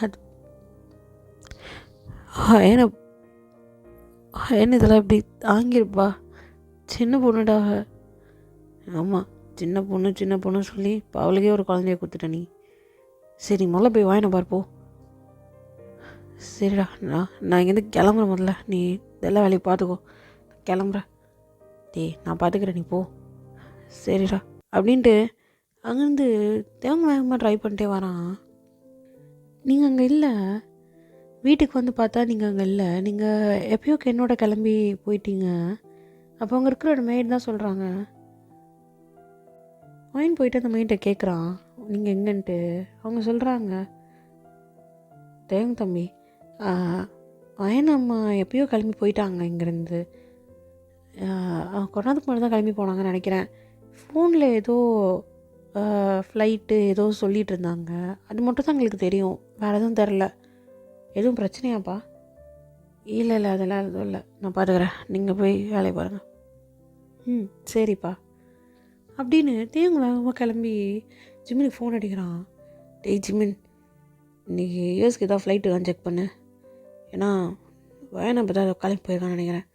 அது என்ன என்ன இதெல்லாம் இப்படி தாங்கியிருப்பா? சின்ன பொண்ணுடா. ஆமாம், சின்ன பொண்ணு சொல்லி இப்போ அவளுக்கே ஒரு குழந்தைய கொடுத்துட்ட நீ. சரி முதல்ல போய் வாங்கின பார்ப்போ. சரிடா, நான் இங்கேருந்து கிளம்புறேன். முதல்ல நீ இதெல்லாம் வேலையை பார்த்துக்கோ. கிளம்புறேன். நான் பார்த்துக்கிறேன், நீ போ. சரிடா அப்படின்ட்டு அங்கேருந்து வேகமாக ட்ரை பண்ணிட்டே வரான். நீங்கள் அங்கே இல்லை. வீட்டுக்கு வந்து பார்த்தா நீங்கள் அங்கே இல்லை. நீங்கள் எப்பயோ என்னோட கிளம்பி போயிட்டீங்க. அப்போ அங்கே இருக்கிற ஒரு மெய்ட் தான் சொல்கிறாங்க. வாயின் போயிட்டு அந்த மெய்ட்டை கேட்குறான், நீங்கள் எங்கன்ட்டு. அவங்க சொல்கிறாங்க, தம்பி, வயன் அம்மா எப்பயோ கிளம்பி போயிட்டாங்க இங்கேருந்து. கொண்டாந்துக்கு மட்டும் தான் கிளம்பி போனாங்கன்னு நினைக்கிறேன். ஃபோனில் ஏதோ ஃப்ளைட்டு ஏதோ சொல்லிகிட்டு இருந்தாங்க. அது மட்டும் தான் எங்களுக்கு தெரியும், வேறு எதுவும் தெரில. எதுவும் பிரச்சனையாப்பா? இல்லை அதெல்லாம் எதுவும் இல்லை, நான் பார்த்துக்கிறேன், நீங்கள் போய் வேலையை பாருங்கள். சரிப்பா அப்படின்னு தேவங்க வேகமாக கிளம்பி ஜிம்மினுக்கு ஃபோன் அடிக்கிறான். ஜிமின், இன்றைக்கி யூஎஸ்க்கு ஏதாவது ஃப்ளைட்டு தான் செக் பண்ணு. ஏன்னா வயனை இப்போ தான் கிளம்பி போயிருக்கான்னு நினைக்கிறேன்.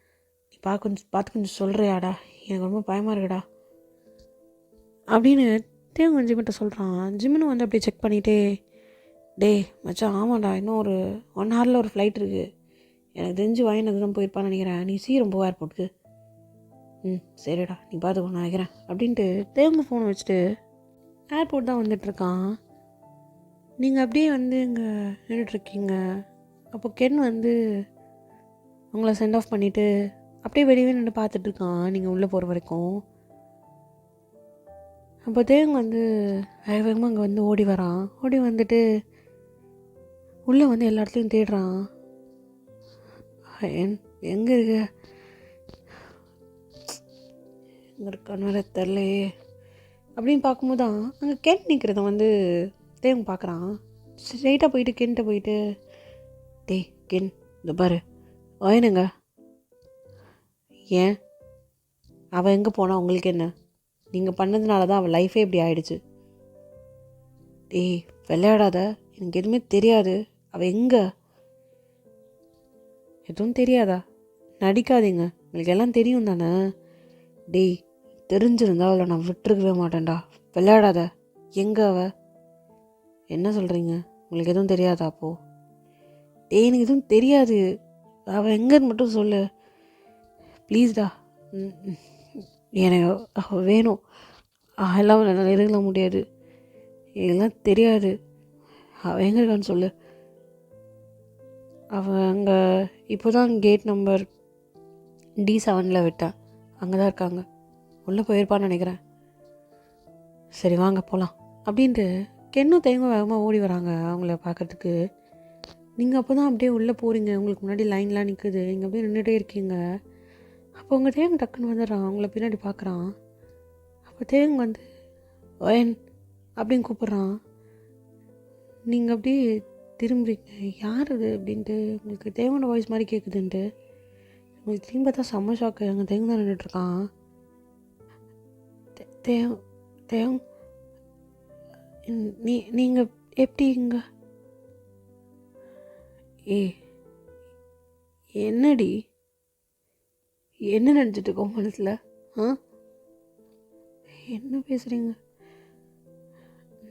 நீ பார்த்து கொஞ்சம் சொல்கிறியாடா, எனக்கு ரொம்ப பயமாக இருக்குடா அப்படின்னு தேவங்க ஜிம்மிட்ட சொல்கிறான். ஜிம்மினும் வந்து அப்படியே செக் பண்ணிகிட்டே, மச்சான் ஆமாண்டா, இன்னும் ஒரு 1 ஹவரில் ஒரு ஃப்ளைட் இருக்குது. எனக்கு தெரிஞ்சு வயனுக்கு தான் போயிருப்பான்னு நினைக்கிறேன். நீ சீக்கிரம் போ ஏர்போர்ட்டுக்கு. சரிடா, நீ பார்த்துக்கோ, நான் வைக்கிறேன் அப்படின்ட்டு தேவங்க ஃபோனை வச்சுட்டு ஏர்போர்ட் தான் வந்துட்டுருக்கான். நீங்கள் அப்படியே வந்து இங்கே நின்றுட்டுருக்கீங்க. அப்போ கென் வந்து உங்களை சென்ட் ஆஃப் பண்ணிவிட்டு அப்படியே வெளியே நின்று பார்த்துட்ருக்கான் நீங்கள் உள்ளே போகிற வரைக்கும். அப்போ தேவங்க வந்து வேகமாக அங்கே வந்து ஓடி வரான். ஓடி வந்துட்டு உள்ளே வந்து எல்லா இடத்துலையும் தேடுறான். எங்கே இருக்கு, எங்கே இருக்கான்னு வேறு தெரிலையே அப்படின்னு பார்க்கும்போது தான் அங்கே கென் நிற்கிறத வந்து தேவங்க பார்க்குறான். ஸ்ட்ரெயிட்டாக போயிட்டு கென்ட்ட போயிட்டு, கென், இந்த பாரு வயனுங்க. ஏன் அவள் எங்கே போனா உங்களுக்கு என்ன? நீங்கள் பண்ணதுனால தான் அவள் லைஃபே இப்படி ஆயிடுச்சு. விளையாடாத, எனக்கு எதுவுமே தெரியாது. அவள் எங்கே? எதுவும் தெரியாதா? நடிக்காதீங்க, உங்களுக்கு எல்லாம் தெரியும் தானே. தெரிஞ்சிருந்தா அவளை நான் விட்டுருக்கவே மாட்டேன்டா. விளையாடாத. எங்கே அவ? என்ன சொல்கிறீங்க? உங்களுக்கு எதுவும் தெரியாதா? அப்போது எனக்கு எதுவும் தெரியாது. அவள் எங்கன்னு மட்டும் சொல்லு ப்ளீஸ்டா. எனக்கு அவள் வேணும். எல்லாம் என்னால் இருக்க முடியாது. இதெல்லாம் தெரியாது. அவள் எங்கே இருக்கான்னு சொல்லு. அவள் அங்கே இப்போ தான் கேட் நம்பர் D7 விட்டேன். அங்கே தான் இருக்காங்க. உள்ளே போயிருப்பான்னு நினைக்கிறேன். சரி வாங்க போகலாம் அப்படின்ட்டு கென்னும் தேங்கும் வேகமாக ஓடி வராங்க அவங்கள பார்க்குறதுக்கு. நீங்கள் அப்போ தான் அப்படியே உள்ளே போகிறீங்க. உங்களுக்கு முன்னாடி லைன்லாம் நிற்குது. நீங்கள் அப்படியே நின்றுட்டே இருக்கீங்க. அப்போ உங்கள் தேங்க டக்குன்னு வந்துடுறான். அவங்கள பின்னாடி பார்க்குறான். அப்போ தேங்க வந்து வயன் அப்படின்னு கூப்பிட்றான். நீங்கள் அப்படியே திரும்புறீங்க. யார் அது அப்படின்ட்டு உங்களுக்கு தேவனோட வாய்ஸ் மாதிரி கேட்குதுன்ட்டு உங்களுக்கு திரும்பி பார்த்தா செம்ம ஷாக்கு. அங்கே தேங்க தான் நின்றுட்டுருக்கான். தேவ் நீங்கள் எப்படி இங்கே? என்னடி, என்ன நினச்சிட்டு இருக்கோம் மனசில்? என்ன பேசுகிறீங்க?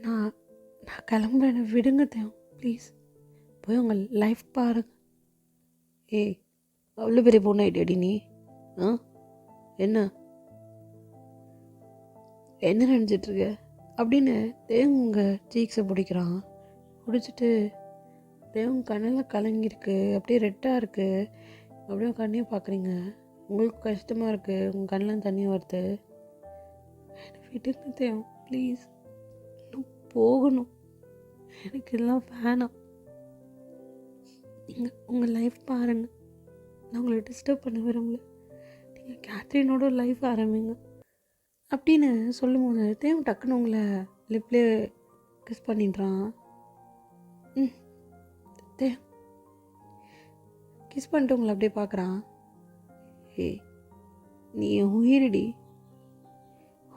நான் கிளம்புறேன், விடுங்க தேவ் ப்ளீஸ். போய் உங்கள் லைஃப் பாருங்க. அவ்வளோ பெரிய பொண்ணு ஆகிட்டடி நீ. என்ன நினச்சிட்ருக்க அப்படின்னு தேவங்க சீக்ஸை பிடிக்கிறான். பிடிச்சிட்டு தேவங்க கண்ணில் கலங்கியிருக்கு, அப்படியே ரெட்டாக இருக்குது. அப்படியே கண்ணையும் பார்க்குறீங்க. உங்களுக்கு கஷ்டமாக இருக்குது, உங்கள் கண்ணில் தண்ணி வருது. விடுங்க தேவ் ப்ளீஸ், இன்னும் போகணும், எனக்கு இதெல்லாம் வேணாம். நீங்கள் உங்கள் லைஃப் பாருங்கள், நான் உங்களை டிஸ்டர்ப் பண்ண விரும்பல. நீங்கள் கேத்ரினோட லைஃப் ஆரம்பிங்க அப்படின்னு சொல்லும்போது தேவ் டக்குன்னு உங்களை லிப்லேயே கிஸ் பண்ணிடுறான். தேவ் கிஸ் பண்ணிட்டு உங்களை அப்படியே பார்க்குறான். நீ என் உயிரடி,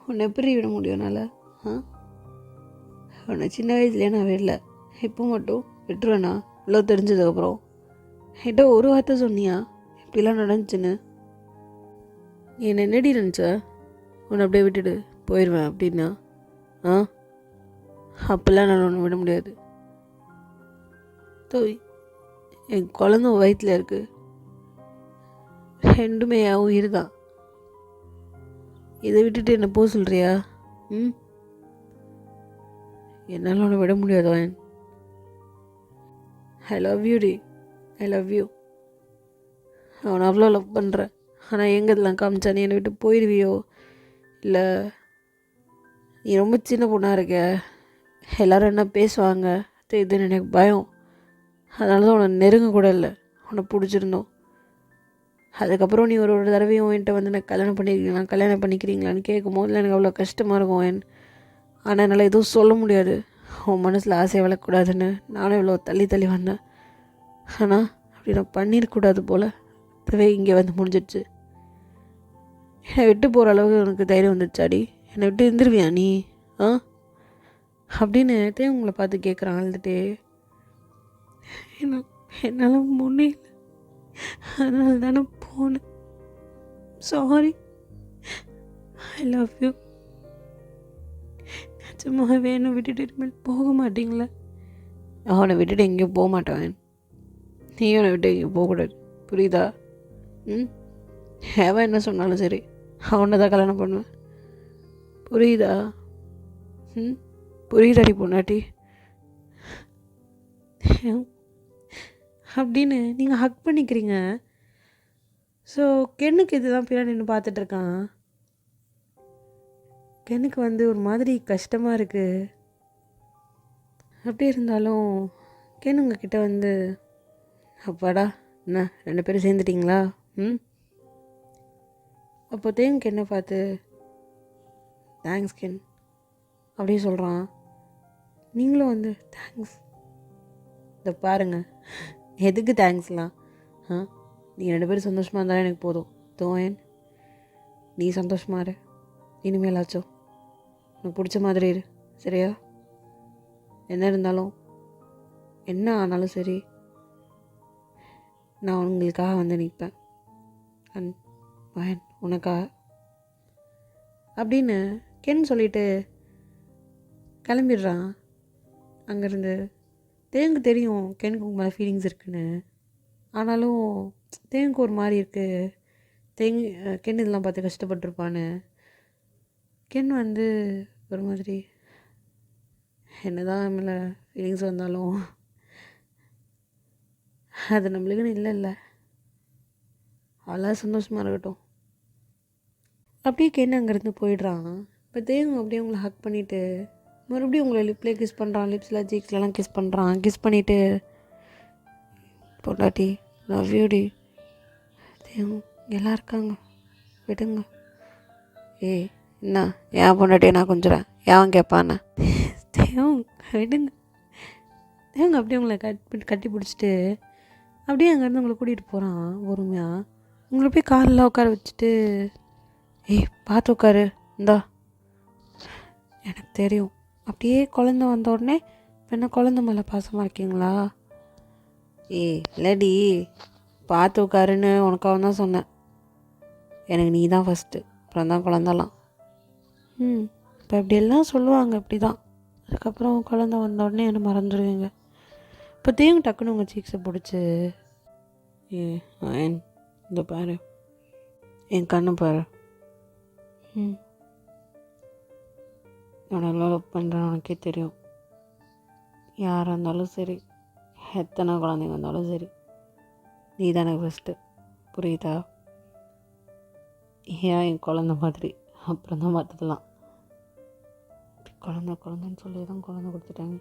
உன்னை எப்படி விட முடியும்னால? ஆனால் சின்ன வயசுலேயே நான் விடல. இப்போ மட்டும் விட்டுருவேண்ணா இவ்வளோ தெரிஞ்சதுக்கப்புறம்? என்கிட்ட ஒரு வார்த்தை சொன்னியா இப்படிலாம் நடந்துச்சுன்னு? நீ என்ன என்னடி நினச்ச? உன்னை அப்படியே விட்டுட்டு போயிடுவேன் அப்படின்னா? ஆ, அப்போல்லாம் நான் ஒன்று விட முடியாது. தோய், என் குழந்த வயிற்றில் இருக்குது. ரெண்டுமே என் உயிர் தான். இதை விட்டுட்டு என்ன போக சொல்கிறியா? ம், என்னால் உன்னை விட முடியாதோ? ஐ லவ் யூ டி, ஐ லவ் யூ. அவனை அவ்வளோ லவ் பண்ணுறேன். ஆனால் எங்கே இதெல்லாம் காமிச்சா நீ என்னை விட்டு போயிடுவியோ? இல்லை நீ ரொம்ப சின்ன பொண்ணாக இருக்க, எல்லோரும் என்ன பேசுவாங்க, அது இதுன்னு எனக்கு பயம். அதனால தான் உன்னை நெருங்க கூட இல்லை. உன்னை பிடிச்சிருந்தோம். அதுக்கப்புறம் நீ ஒரு ஒரு தடவையும் என்கிட்ட வந்து நான் கல்யாணம் பண்ணிக்கிறீங்களான்னு கேட்கும் போதில் எனக்கு அவ்வளோ கஷ்டமாக இருக்கும். ஆனால் என்னால் எதுவும் சொல்ல முடியாது. உன் மனசில் ஆசையை வளரக்கூடாதுன்னு நானும் இவ்வளோ தள்ளி தள்ளி வந்தேன். ஆனால் அப்படி நான் பண்ணிடக்கூடாது போல். அதுவே இங்கே வந்து முடிஞ்சிடுச்சு. என்னை விட்டு போகிற அளவுக்கு உனக்கு தைரியம் வந்துடுச்சாடி? என்னை விட்டு இருந்துருவியா நீ? ஆ, அப்படின்னு உங்களை பார்த்து கேட்குறான் அழுதுகிட்டே. என்னால் முன்னே இல்லை, அதனால தானே போனேன். Sorry, I love you. நிஜமாகவே என்னை விட்டுட்டு இனிமேல் போக மாட்டீங்களா? அவனை விட்டுட்டு எங்கேயும் போக மாட்டேன். நீ அவனை விட்டு எங்கேயும் போகக்கூடாது, புரியுதா? ம், அவன் என்ன சொன்னாலும் சரி, அவனை தான் கல்யாணம் பண்ணுவேன், புரியுதா? ம், புரியுதாடி பொண்ணாட்டி? அப்படின்னு நீங்கள் ஹக் பண்ணிக்கிறீங்க. ஸோ கென்னுக்கு இதுதான் பின்னாடி நின்று பார்த்துட்ருக்கான். கென்னுக்கு வந்து ஒரு மாதிரி கஷ்டமாக இருக்குது. அப்படி இருந்தாலும் கென் உங்ககிட்ட வந்து, அப்பாடா என்ன 2 பேரும் சேர்ந்துட்டிங்களா? ம், அப்போ தேங்க் என்ன பார்த்து தேங்க்ஸ் கென் அப்படியே சொல்கிறான். நீங்களும் வந்து தேங்க்ஸ். இதை பாருங்கள், எதுக்கு தேங்க்ஸ்லாம்? ஆ, நீங்கள் 2 பேரும் சந்தோஷமாக இருந்தாலும் எனக்கு போதும். தோயன், நீ சந்தோஷமாக இரு. இனிமேலாச்சும் உனக்கு பிடிச்ச மாதிரி இரு, சரியா? என்ன இருந்தாலும் என்ன ஆனாலும் சரி, நான் உங்களுக்காக வந்து நிற்பேன். அண்ட் மகன் உனக்காக அப்படின்னு கென் சொல்லிட்டு கிளம்பிடுறான் அங்கேருந்து. தேங்கு தெரியும் கெனுக்கு உங்க மேலே ஃபீலிங்ஸ் இருக்குன்னு. ஆனாலும் தேங்குக்கு ஒரு மாதிரி இருக்குது. கென் இதெல்லாம் பார்த்து கஷ்டப்பட்டுருப்பான்னு. கென் வந்து ஒரு மாதிரி என்ன தான் மேலே ஃபீலிங்ஸ் வந்தாலும் அது நம்மளுக்குன்னு இல்லை. அவளாக சந்தோஷமாக இருக்கட்டும். அப்படியே கென் அங்கேருந்து போயிடுறான். இப்போ தேங்கு அப்படியே உங்களை ஹக் பண்ணிவிட்டு மறுபடியும் உங்களை லிப்லேயே கிஸ் பண்ணுறான். லிப்ஸில் சீக்ஸ்லாம் கிஸ் பண்ணுறான். கிஸ் பண்ணிவிட்டு, பொண்டாட்டி லவ் யூ டி, தேங்கு எல்லாம் இருக்காங்க, விடுங்க. ஏய் என்ன ஏன் பொண்டாட்டியை நான் கொஞ்சுறேன், ஏன் கேட்பானே? தேங்கு விடுங்க. தேங்கு அப்படியே உங்களை கட்டி பிடிச்சிட்டு அப்படியே அங்கேருந்து உங்களை கூட்டிகிட்டு போகிறான் பொறுமையாக. உங்களை போய் காலில் உட்கார வச்சுட்டு, ஏய் பார்த்து உட்காரு, இந்தா எனக்கு தெரியும். அப்படியே குழந்த வந்த உடனே என்ன குழந்த மேலே பாசமாக இருக்கீங்களா? இல்லடி, பார்த்து உட்காருன்னு உனக்காக தான் சொன்னேன். எனக்கு நீ தான் ஃபஸ்ட்டு, அப்புறம் தான் குழந்தலாம். இப்போ இப்படியெல்லாம் சொல்லுவாங்க, அப்படி தான். அதுக்கப்புறம் குழந்த வந்த உடனே என்னை மறந்துடுவீங்க. இப்போ தேங்கு டக்குன்னு உங்கள் சீக்ஸை பிடிச்சி, இந்த பாரு, என் கண்ணை பாரு, நான் எவ்வளோ லவ் பண்ணுறேன்னு உனக்கே தெரியும். யாராக இருந்தாலும் சரி, எத்தனை குழந்தைங்க வந்தாலும் சரி, நீ தான் எனக்கு ஃபஸ்ட்டு, புரியுதா? ஏன் என் குழந்த மாதிரி, அப்புறம் தான் பார்த்துக்கலாம். குழந்தைன்னு சொல்லி தான் குழந்தை கொடுத்துட்டாங்க.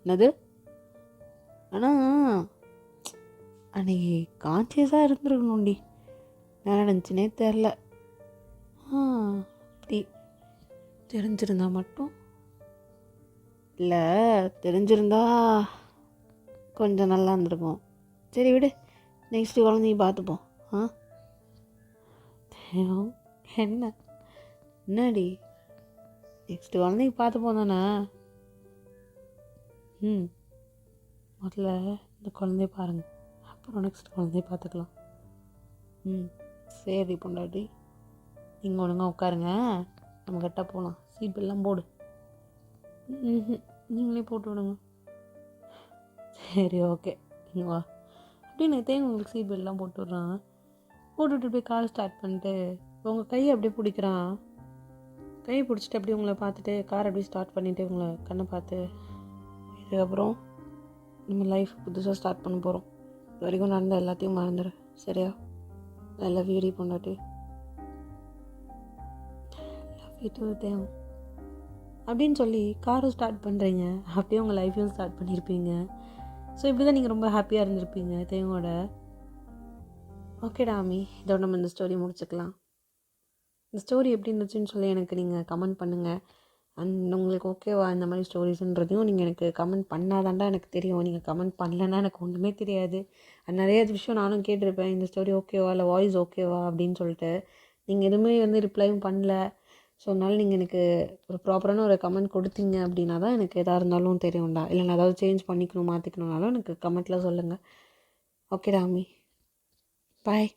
என்னது? ஆனால் அன்றைக்கி கான்சியஸாக இருந்துருக்கணும்டி. நான் நினச்சினே தெரில. அப்படி தெரிஞ்சிருந்தா மட்டும் இல்லை, தெரிஞ்சிருந்தா கொஞ்சம் நல்லா இருந்திருக்கும். சரி விடு, நெக்ஸ்ட்டு குழந்தைய பார்த்துப்போம். என்னடி நெக்ஸ்ட்டு குழந்தைக்கு பார்த்துப்போம் தானே? முதல்ல இந்த குழந்தைய பாருங்கள், அப்புறம் நெக்ஸ்ட் குழந்தைய பார்த்துக்கலாம். சரி பொண்டாட்டி, நீங்கள் ஒழுங்கா உட்காருங்க, நம்ம கரெக்டாக போகலாம். சீட் பெல்லாம் போடு. நீங்களே போட்டு விடுங்க. சரி ஓகே, நீங்கள் வா அப்படின்னு தேங்க உங்களுக்கு சீட் பெல்லாம் போட்டு விட்றான். போட்டுவிட்டு போய் கார் ஸ்டார்ட் பண்ணிட்டு உங்கள் கையை அப்படியே பிடிக்கிறான். கையை பிடிச்சிட்டு அப்படியே உங்களை பார்த்துட்டு கார் அப்படியே ஸ்டார்ட் பண்ணிவிட்டு உங்களை கண்ணை பார்த்து, இதுக்கப்புறம் நம்ம லைஃப் புதுசாக ஸ்டார்ட் பண்ண போகிறோம். இது வரைக்கும் நடந்த எல்லாத்தையும் மறந்துடு, சரியா? ஐ லவ் யூ டி பொண்டாட்டி. லவ் யூ டூ தேவ் அப்படின்னு சொல்லி காரும் ஸ்டார்ட் பண்ணுறீங்க. அப்படியே உங்கள் லைஃப்பையும் ஸ்டார்ட் பண்ணியிருப்பீங்க. ஸோ இப்படி தான் நீங்கள் ரொம்ப ஹாப்பியாக இருந்திருப்பீங்க தேவோட. ஓகேடா ஆமி, இதோட நம்ம இந்த ஸ்டோரி முடிச்சுக்கலாம். இந்த ஸ்டோரி எப்படி இருந்துச்சுன்னு சொல்லி எனக்கு நீங்கள் கமெண்ட் பண்ணுங்கள். அண்ட் உங்களுக்கு ஓகேவா இந்த மாதிரி ஸ்டோரிஸ்ன்றதையும் நீங்கள் எனக்கு கமெண்ட் பண்ணாதாண்டா எனக்கு தெரியும். நீங்கள் கமெண்ட் பண்ணலன்னா எனக்கு ஒன்றுமே தெரியாது. நிறைய விஷயம் நானும் கேட்டிருப்பேன், இந்த ஸ்டோரி ஓகேவா இல்லை வாய்ஸ் ஓகேவா அப்படின்னு சொல்லிட்டு. நீங்கள் எதுவுமே ரிப்ளையும் பண்ணல. ஸோ அதனால் நீங்கள் எனக்கு ஒரு ப்ராப்பரான ஒரு கமெண்ட் கொடுத்தீங்க அப்படின்னா தான் எனக்கு எதாக இருந்தாலும் தெரியும்டா. இல்லை நான் ஏதாவது சேஞ்ச் பண்ணிக்கணும் மாற்றிக்கணுன்னாலும் எனக்கு கமெண்ட்டில் சொல்லுங்கள். ஓகேடா ஆமி, பாய்.